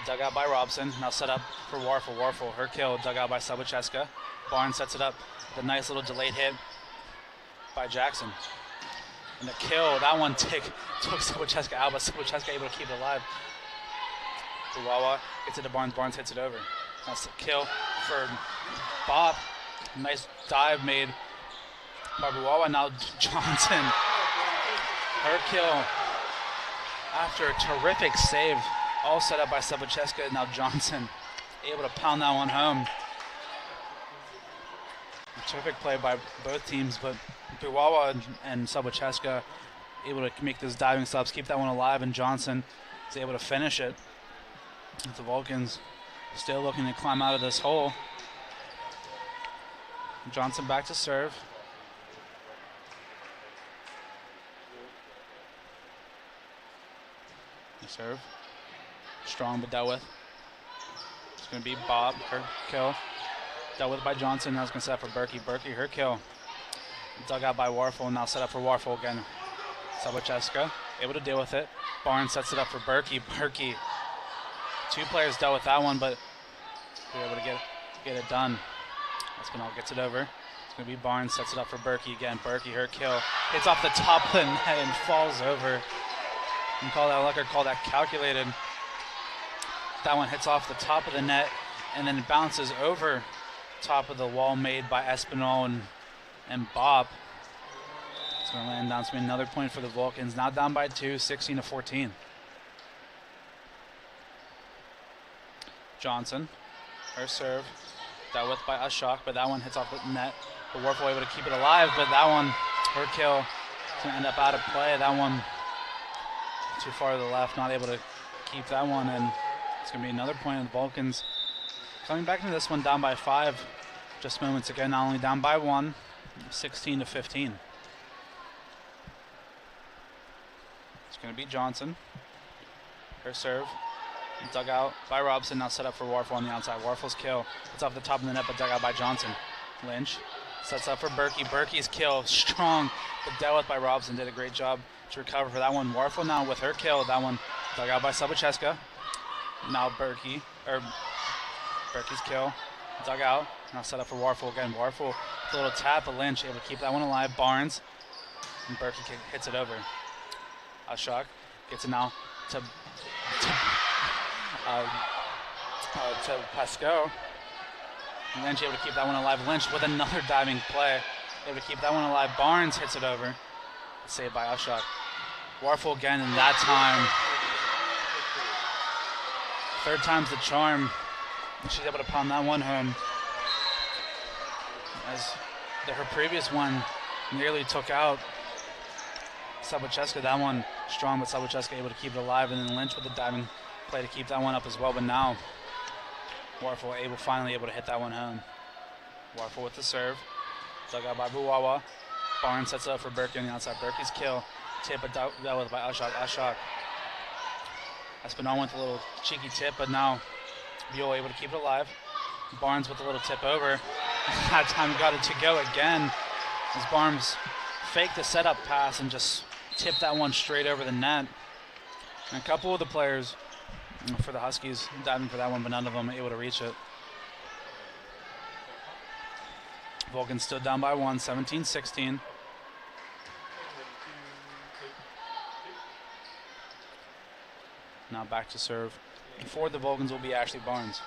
dug out by Robson. Now set up for Warfel. Warfel, her kill, dug out by Sabacheska. Barnes sets it up. The nice little delayed hit by Jackson. And the kill, that one took Sabacheska out, but Sabacheska able to keep it alive. Wawa gets it to Barnes. Barnes hits it over. That's the kill for Bob. Nice dive made by Wawa. Now Johnson. Her kill after a terrific save. All set up by Sabacheska. Now Johnson able to pound that one home. A terrific play by both teams, but Buwawa and Sabacheska able to make those diving stops, keep that one alive, and Johnson is able to finish it. The Vulcans still looking to climb out of this hole. Johnson back to serve. Serve. Strong but dealt with. It's going to be Bob, her kill. Dealt with by Johnson. Now it's going to set up for Berkey. Berkey, her kill. Dug out by Warfel. Now set up for Warfel again. Sabacheska able to deal with it. Barnes sets it up for Berkey. Berkey. 2 players dealt with that one, but we were able to get it done. Espinal gets it over. It's going to be Barnes, sets it up for Berkey again. Berkey, her kill. Hits off the top of the net and falls over. You can call that luck or call that calculated. That one hits off the top of the net and then bounces over top of the wall made by Espinal and Bob. It's going to land down. It's going to be another point for the Vulcans. Now down by 2, 16-14. Johnson, her serve, dealt with by Ashok, but that one hits off the net. But Warfel able to keep it alive, but that one, her kill, is going to end up out of play. That one too far to the left, not able to keep that one, and it's going to be another point of the Vulcans. Coming back into this one down by 5 just moments ago, not only down by 1, 16-15. It's going to be Johnson, her serve. Dug out by Robson, now set up for Warfel on the outside. Warfel's kill. It's off the top of the net, but dug out by Johnson. Lynch sets up for Berkey. Berkey's kill, strong, but dealt with by Robson. Did a great job to recover for that one. Warfel now with her kill. That one dug out by Sabacheska. Now Berkey's kill. Dug out. Now set up for Warfel again. Warfel with a little tap, but Lynch able to keep that one alive. Barnes. And Berkey hits it over. Ashok gets it now to Pasco. And Lynch able to keep that one alive. Lynch with another diving play. Able to keep that one alive. Barnes hits it over. Saved by Ashok. Warfel again, and that time, 3rd time's the charm. And she's able to pound that one home. As her previous one nearly took out Sabacheska. That one strong, but Sabacheska able to keep it alive, and then Lynch with the diving play to keep that one up as well. But now Warfel finally able to hit that one home. Warfel with the serve. Dug out by Buwawa. Barnes sets it up for Berkey on the outside. Berkey's kill. Tip, but dealt with by Ashok. Ashok. Espinal went with a little cheeky tip, but now Buell able to keep it alive. Barnes with a little tip over. That time got it to go again. As Barnes faked the setup pass and just tipped that one straight over the net. And a couple of the players for the Huskies diving for that one, but none of them able to reach it. Vulcans still down by 1, 17-16. Now back to serve. For the Vulcans will be Ashley Barnes.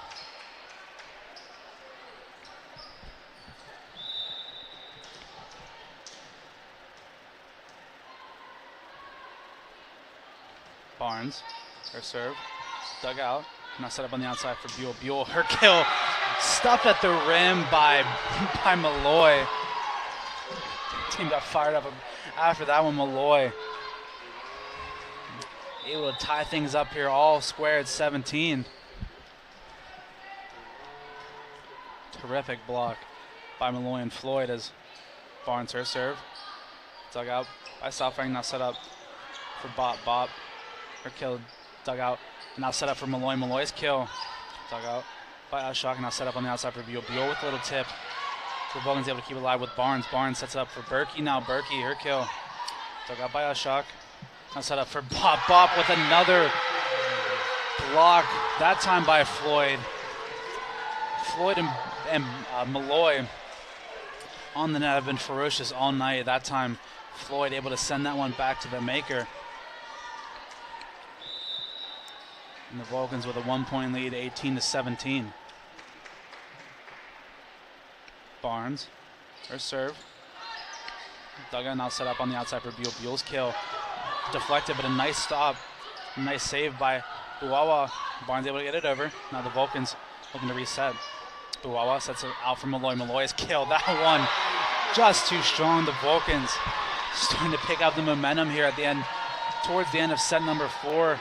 Barnes, her serve, dug out. Now set up on the outside for Buell. Buell, her kill, Stuffed at the rim by Malloy. Team got fired up after that one. Malloy able to tie things up here, all square at 17. Terrific block by Malloy and Floyd as Barnes her serve. Dug out by Southbank, now set up for Bop. Bop, her kill, dug out, now set up for Malloy. Malloy's kill, dug out by Ushok, now set up on the outside for Buell. Buell with a little tip. So Vulcan's able to keep it alive with Barnes. Barnes sets it up for Berkey, now Berkey, her kill. Dug out by Ushok, now set up for Bop. Bop with another block, that time by Floyd. Floyd and Malloy on the net have been ferocious all night. That time Floyd able to send that one back to the maker. And the Vulcans with a 1-point lead, 18-17. Barnes, her serve. Dugout now set up on the outside for Buell. Buell's kill. Deflected, but a nice stop. A nice save by Buawa. Barnes able to get it over. Now the Vulcans looking to reset. Buawa sets it out for Malloy. Malloy's kill. That one just too strong. The Vulcans starting to pick up the momentum here at the end, towards the end of set number 4.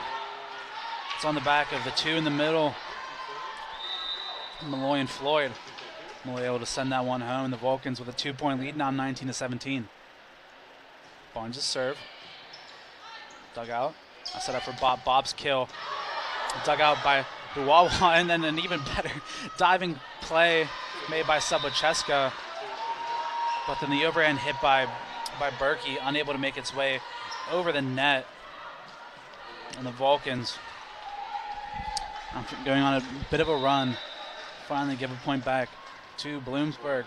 It's on the back of the 2 in the middle. Malloy and Floyd. Malloy able to send that one home. The Vulcans with a 2-point lead now, 19-17. Barnes' serve. Dug out. I set up for Bob. Bob's kill. Dug out by Buawa, and then an even better diving play made by Subocheska. But then the overhand hit by Berkey, unable to make its way over the net. And the Vulcans going on a bit of a run. Finally give a point back to Bloomsburg.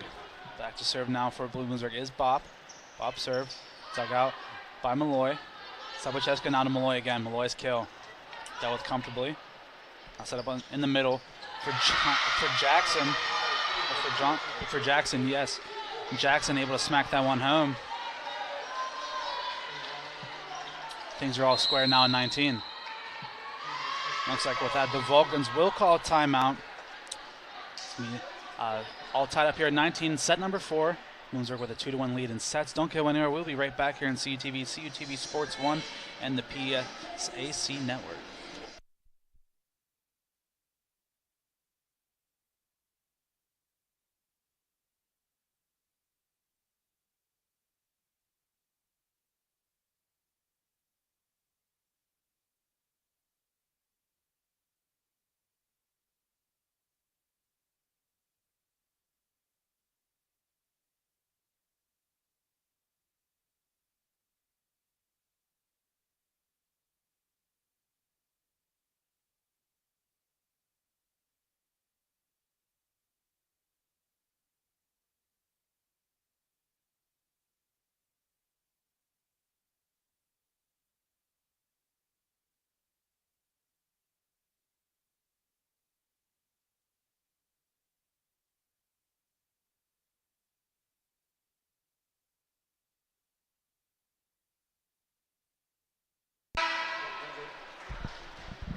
Back to serve now for Bloomsburg is Bop. Bop serve. Dug out by Malloy. Subocheska now to Malloy again. Malloy's kill. Dealt with comfortably. I'll set up in the middle for Jackson. For Jackson, yes. Jackson able to smack that one home. Things are all square now at 19. Looks like with that, the Vulcans will call a timeout. All tied up here at 19, set number 4. Bloomsburg with a 2-1 lead in sets. Don't go anywhere. We'll be right back here in CUTV, CUTV Sports 1, and the PSAC Network.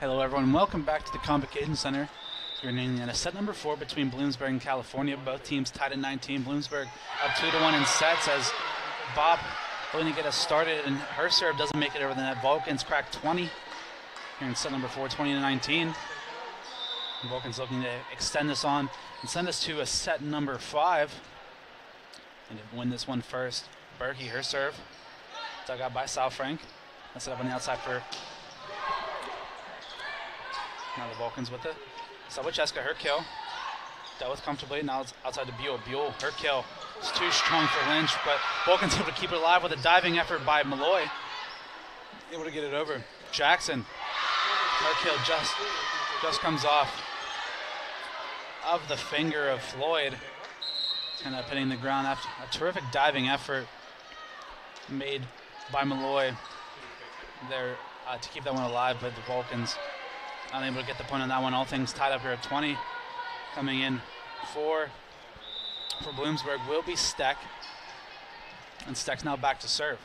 Hello everyone, welcome back to the Convocation Center. We're in a set number 4 between Bloomsburg and California. Both teams tied at 19. Bloomsburg up 2-1 in sets as Bob going to get us started, and her serve doesn't make it over the net. Vulcans crack 20 here in set number 4, 20-19. Vulcans looking to extend this on and send us to a set number 5 and to win this one first. Berkey, her serve, dug out by South Frank. That's it up on the outside for now the Vulcans with it. Subocheska, her kill. Dealt with comfortably. Now it's outside to Buell. Buell, her kill. It's too strong for Lynch, but Vulcans able to keep it alive with a diving effort by Malloy. Able to get it over. Jackson, her kill just comes off of the finger of Floyd. Kind of hitting the ground after a terrific diving effort made by Malloy there to keep that one alive, but the Vulcans unable to get the point on that one. All things tied up here at 20. Coming in for Bloomsburg will be Steck. And Steck's now back to serve.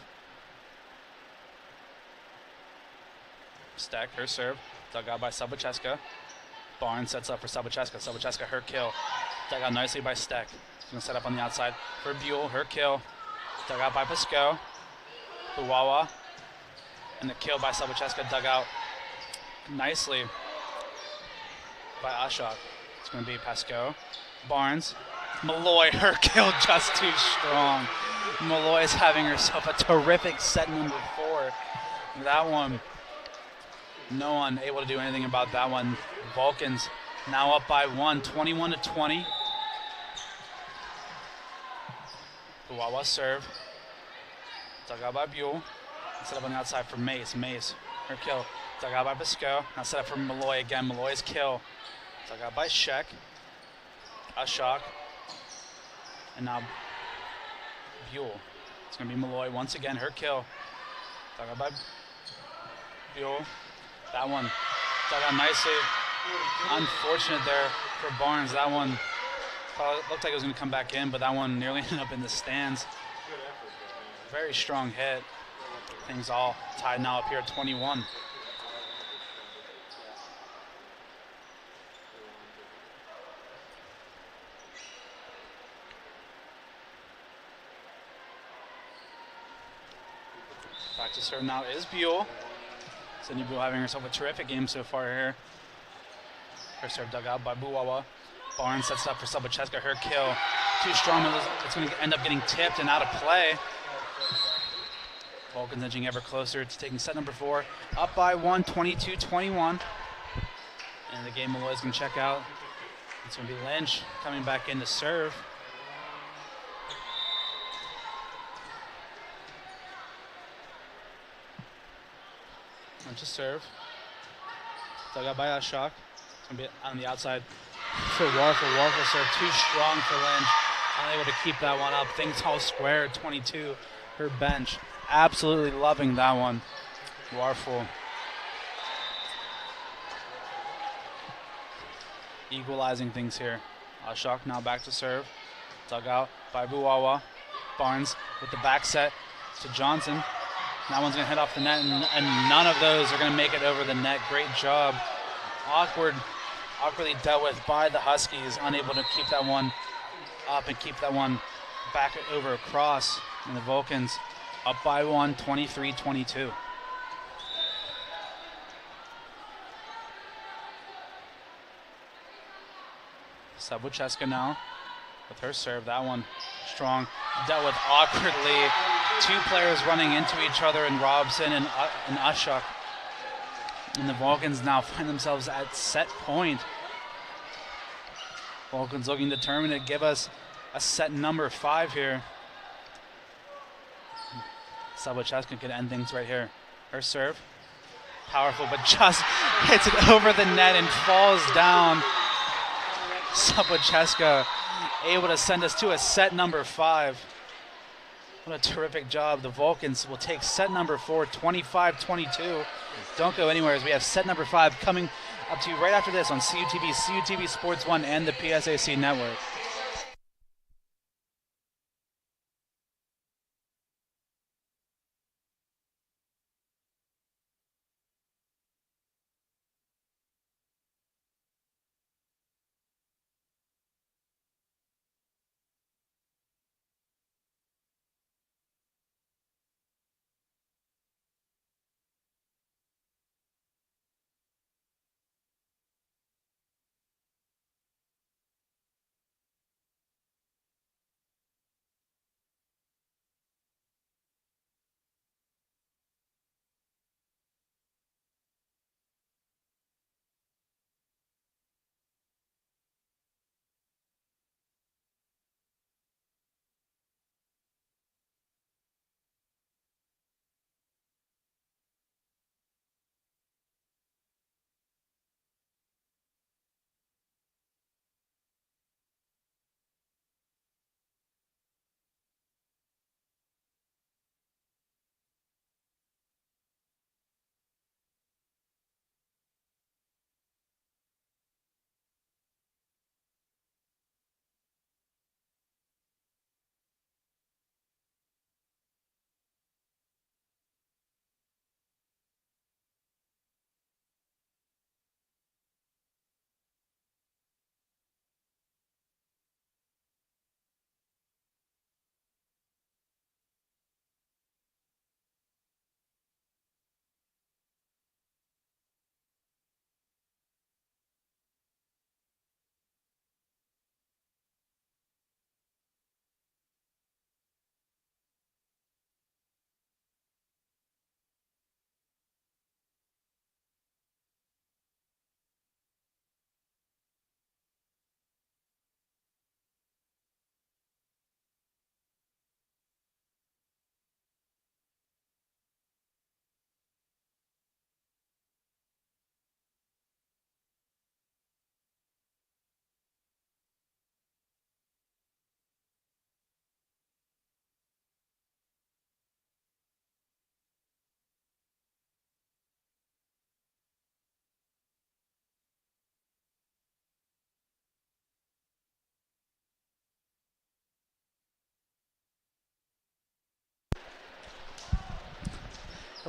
Steck, her serve, dug out by Subocheska. Barnes sets up for Sabucheska. Sabucheska, her kill. Dug out nicely by Steck. She's going to set up on the outside for Buell. Her kill. Dug out by Pasco. Buwawa. And the kill by Sabucheska dug out nicely by Ashok. It's going to be Pasco. Barnes. Malloy, her kill just too strong. Malloy is having herself a terrific set number 4. That one, no one able to do anything about that one. Vulcans now up by 1, 21-20. Buwawa serve. Dug out by Buell. Set up on the outside for Mace. Mace, her kill. Dug out by Pasco. Now set up for Malloy again. Malloy's kill. Dug out by Sheck. Ashok. And now Buell. It's going to be Malloy once again. Her kill. Dug out by Buell. That one dug out nicely. Unfortunate there for Barnes. That one looked like it was going to come back in, but that one nearly ended up in the stands. Very strong hit. Things all tied now up here at 21. Back to serve now is Buell. Sydney Buell having herself a terrific game so far here. Her serve dug out by Buwawa. Barnes sets up for Sabucheska. Her kill. Too strong. It's going to end up getting tipped and out of play. Vulcans edging ever closer to taking set number 4. Up by 1, 22-21. And the game Malloy's going to check out. It's going to be Lynch coming back in to serve. Lynch to serve. Dug out by Ashok. It's going to be on the outside for Warfel. Warfel serve too strong for Lynch. Unable to keep that one up. Things all square at 22. Her bench absolutely loving that one. Warfel equalizing things here. Ashok now back to serve. Dug out by Buwawa. Barnes with the back set to Johnson. That one's going to hit off the net, and none of those are going to make it over the net. Great job. Awkwardly dealt with by the Huskies, unable to keep that one up and keep that one back over across. And the Vulcans up by 1, 23-22. Sabucheska now with her serve. That one strong. Dealt with awkwardly. 2 players running into each other in Robson and Ashok. And the Vulcans now find themselves at set point. Vulcans looking determined to give us a set number 5 here. Sabucheska could end things right here. Her serve, powerful, but just hits it over the net and falls down. Sabucheska able to send us to a set number 5. What a terrific job. The Vulcans will take set number 4, 25-22. Don't go anywhere as we have set number 5 coming up to you right after this on CUTV, CUTV Sports 1, and the PSAC Network.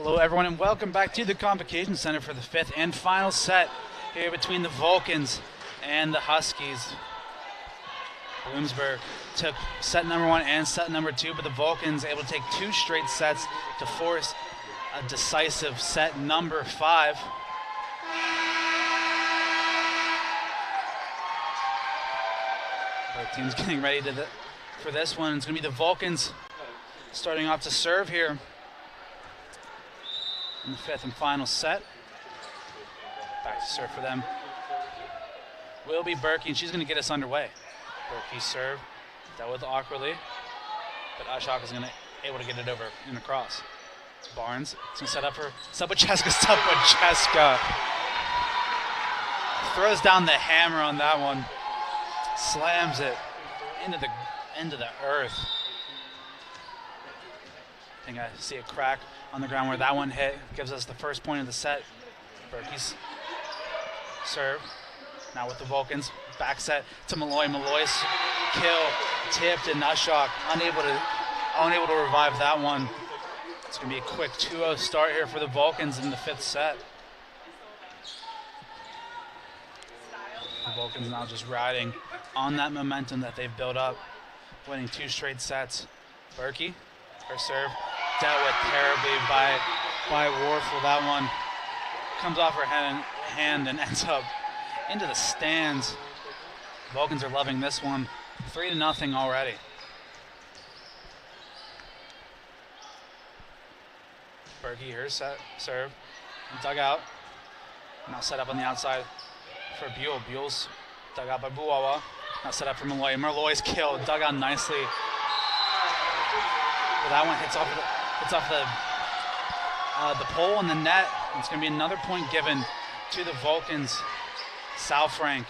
Hello everyone and welcome back to the Convocation Center for the 5th and final set here between the Vulcans and the Huskies. Bloomsburg took set number 1 and set number 2, but the Vulcans able to take 2 straight sets to force a decisive set number 5. Both teams getting ready for this one. It's going to be the Vulcans starting off to serve here in the 5th and final set. Back to serve for them will be Berkey, and she's going to get us underway. Berkey's serve dealt with awkwardly, but Ashok is able to get it over and across. Barnes is going to set up for Sabocheska. Sabocheska throws down the hammer on that one, slams it into the earth. I think I see a crack on the ground where that one hit. Gives us the first point of the set. Berkey's serve now with the Vulcans. Back set to Malloy. Malloy's kill tipped, and Ashok unable to revive that one. It's going to be a quick 2-0 start here for the Vulcans in the 5th set. The Vulcans now just riding on that momentum that they've built up, winning 2 straight sets. Berkey, her serve dealt with terribly by Warfel. That one comes off her hand and ends up into the stands. The Vulcans are loving this one. 3-0 already. Berkey, her serve, dug out. Now set up on the outside for Buell. Buell's dug out by Buawa. Now set up for Malloy. Malloy's kill, dug out nicely. But that one hits off the pole and the net. It's going to be another point given to the Vulcans. Sal Frank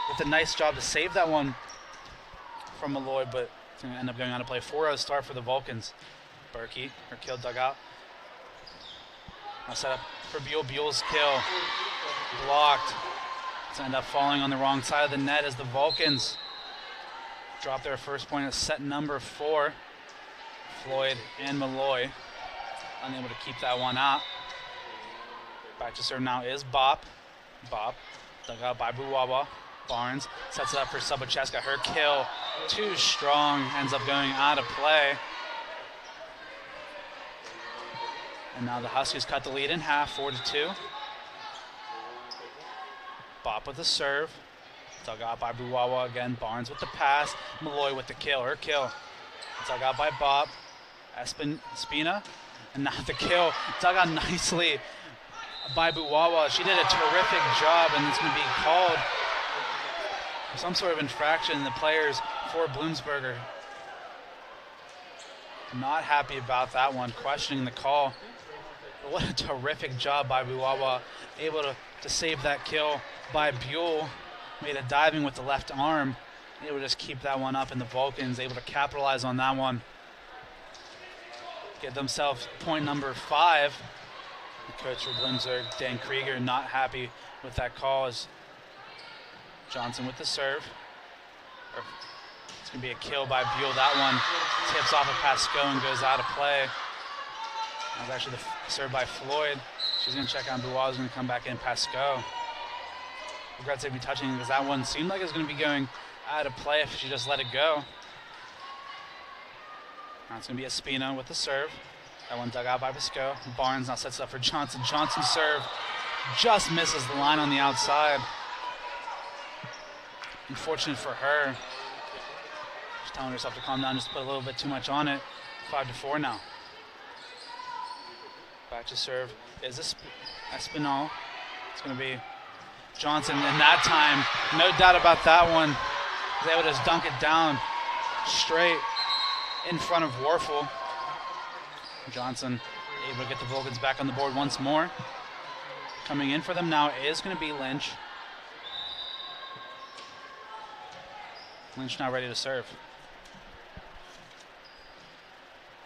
with a nice job to save that one from Malloy, but it's going to end up going on to play. 4-0 start for the Vulcans. Berkey, her kill dug out. Now set up for Buell. Buell's kill blocked. It's going to end up falling on the wrong side of the net as the Vulcans drop their first point at set number 4. Floyd and Malloy unable to keep that one out. Back to serve now is Bop. Bop dug out by Buwawa. Barnes sets it up for Sabocheska. Her kill too strong, ends up going out of play. And now the Huskies cut the lead in half, 4-2. Bop with the serve. Dug out by Buwawa again. Barnes with the pass. Malloy with the kill. Her kill dug out by Bop. Spina. And now the kill dug out nicely by Buwawa. She did a terrific job, and it's going to be called for some sort of infraction. The players for Bloomsburg are not happy about that one, questioning the call. But what a terrific job by Buwawa, able to save that kill by Buell. Made a diving with the left arm, able to just keep that one up, and the Vulcans able to capitalize on that one. Get themselves point number 5. The coach for Bloomsburg, Dan Krieger, not happy with that call as Johnson with the serve. It's going to be a kill by Buell. That one tips off of Pascoe and goes out of play. That was actually the serve by Floyd. She's going to check on Buwawa, going to come back in. Pascoe regrets they'd be touching because that one seemed like it was going to be going out of play if she just let it go. Now it's going to be Espino with the serve. That one dug out by Pascoe. Barnes now sets it up for Johnson. Johnson's serve just misses the line on the outside. Unfortunate for her. She's telling herself to calm down, just put a little bit too much on it. 5-4 now. Back to serve is Espinal. It's going to be Johnson, and that time, no doubt about that one, was able to just dunk it down straight in front of Warfel. Johnson able to get the Vulcans back on the board once more. Coming in for them now is going to be Lynch. Lynch now ready to serve.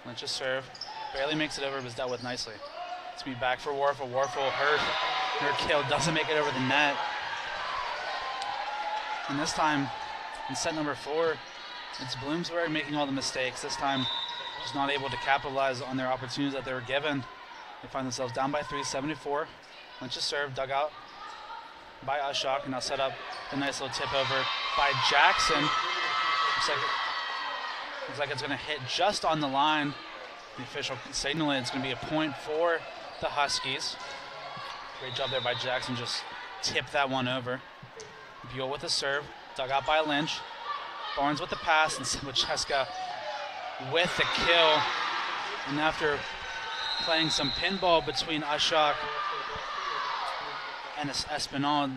Lynch's serve barely makes it over, but is dealt with nicely. It's going to be back for Warfel. Warfel, her kill doesn't make it over the net. And this time, in set number 4, it's Bloomsburg making all the mistakes. This time, just not able to capitalize on their opportunities that they were given. They find themselves down by 3, 74. Lynch's serve, dug out by Ashok, and now set up a nice little tip over by Jackson. Looks like it's going to hit just on the line. The official signaling it's going to be a point for the Huskies. Great job there by Jackson, just tip that one over. Buell with the serve, dug out by Lynch. Barnes with the pass, and Sabucheska with the kill. And after playing some pinball between Ashok and Espinal,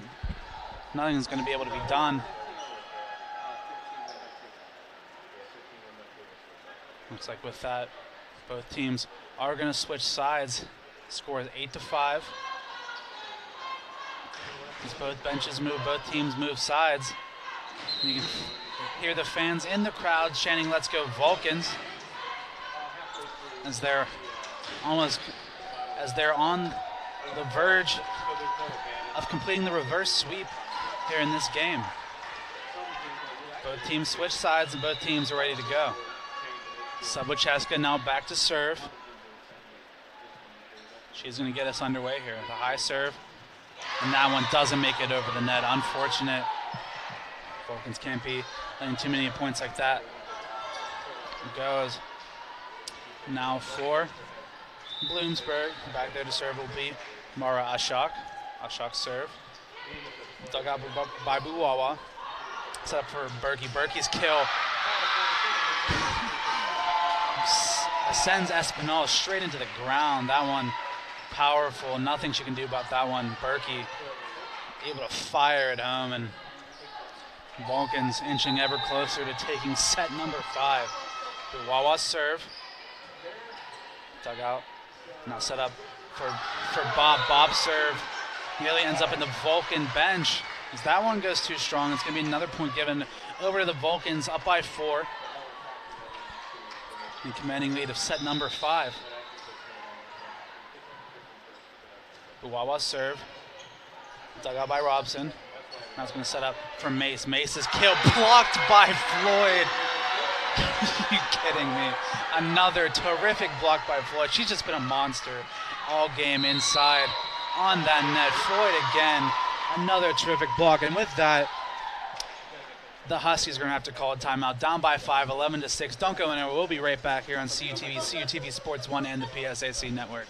nothing's going to be able to be done. Looks like with that, both teams are going to switch sides. Score is 8-5. As both benches move, both teams move sides. And you can hear the fans in the crowd chanting, "Let's go Vulcans," as they're on the verge of completing the reverse sweep here in this game. Both teams switch sides and both teams are ready to go. Sabucheska now back to serve. She's going to get us underway here. The high serve, and that one doesn't make it over the net. Unfortunate. Vulcans can't be letting too many points like that. It goes now for Bloomsburg. Back there to serve will be Mara Ashok. Ashok serve. Dug out by Buwawa. Set up for Berkey. Berkey's kill sends Espinal straight into the ground. That one powerful. Nothing she can do about that one. Berkey able to fire it home, and Vulcans inching ever closer to taking set number 5. Buwawa serve. Dug out. Now set up for Bob. Bob serve nearly ends up in the Vulcan bench. As that one goes too strong, it's going to be another point given over to the Vulcans, up by 4. In commanding lead of set number 5. Buwawa serve. Dug out by Robson. Now it's going to set up for Mace. Mace's kill blocked by Floyd. Are you kidding me? Another terrific block by Floyd. She's just been a monster all game inside on that net. Floyd again, another terrific block. And with that, the Huskies are going to have to call a timeout. Down by 5, 11-6. Don't go anywhere. We'll be right back here on CUTV, CUTV Sports 1 and the PSAC Network.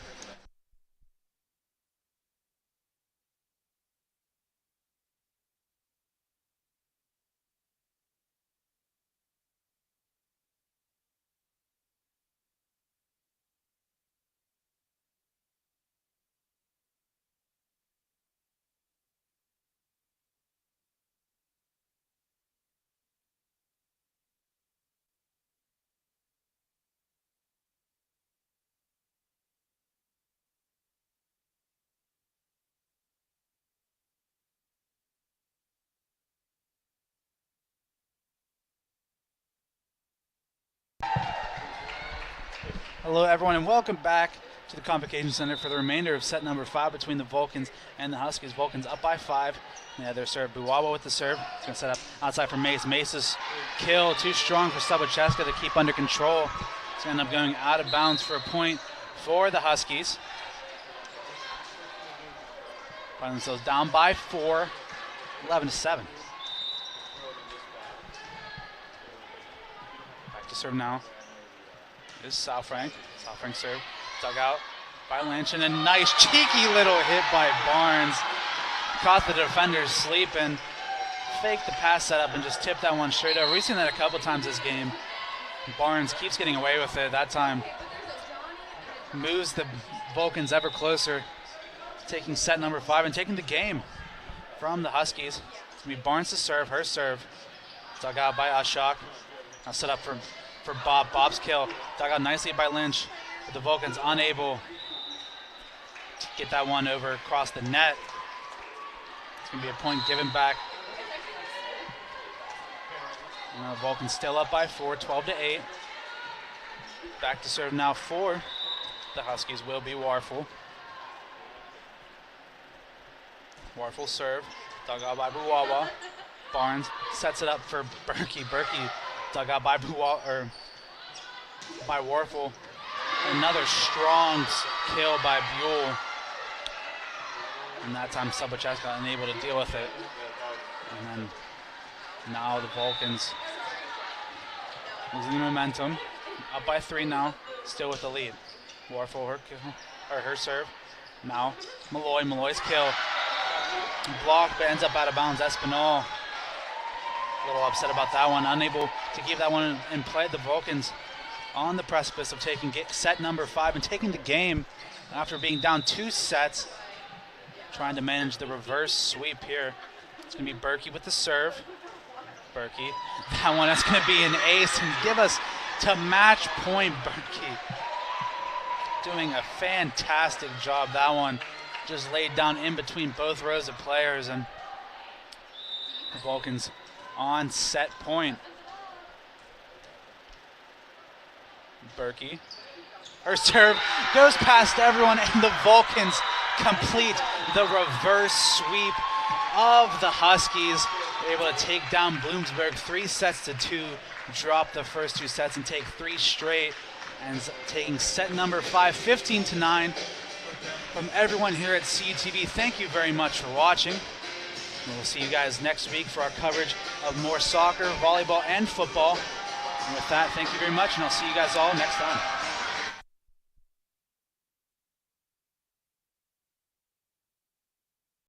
Hello, everyone, and welcome back to the Convocation Center for the remainder of set number 5 between the Vulcans and the Huskies. Vulcans up by 5. Yeah, their serve. Buwawa with the serve. It's going to set up outside for Mace. Mace's kill too strong for Sabucheska to keep under control. It's going to end up going out of bounds for a point for the Huskies. Find themselves down by 4, 11-7. Back to serve now is Southfrank. Southfrank serve, dug out by Lynch, and a nice cheeky little hit by Barnes. Caught the defenders sleeping, faked the pass setup, and just tipped that one straight over. We've seen that a couple times this game. Barnes keeps getting away with it. That time moves the Vulcans ever closer, taking set number 5 and taking the game from the Huskies. It's going to be Barnes to serve, her serve. Dug out by Ashok. Now set up for Bob. Bob's kill. Dug out nicely by Lynch, but the Vulcans unable to get that one over across the net. It's going to be a point given back. And the Vulcans still up by 4, 12-8. Back to serve now for the Huskies will be Warfel. Warfel serve. Dug out by Buwawa. Barnes sets it up for Berkey. Berkey dug out by Warfel. Another strong kill by Buell. And that time Subochek got unable to deal with it. And then now the Vulcans losing the momentum. Up by 3 now, still with the lead. Warfel, her serve. Now Malloy's kill. Block, but ends up out of bounds. Espinal, a little upset about that one. Unable to keep that one in play. The Vulcans on the precipice of taking set number 5 and taking the game after being down 2 sets. Trying to manage the reverse sweep here. It's going to be Berkey with the serve. Berkey, that one, that's going to be an ace and give us to match point. Berkey doing a fantastic job. That one just laid down in between both rows of players, and the Vulcans on set point. Berkey, her serve goes past everyone, and the Vulcans complete the reverse sweep of the Huskies. They're able to take down Bloomsburg 3-2, drop the first 2 sets and take 3 straight, and taking set number 5, 15-9. From everyone here at CUTV, thank you very much for watching. We'll see you guys next week for our coverage of more soccer, volleyball, and football. And with that, thank you very much, and I'll see you guys all next time.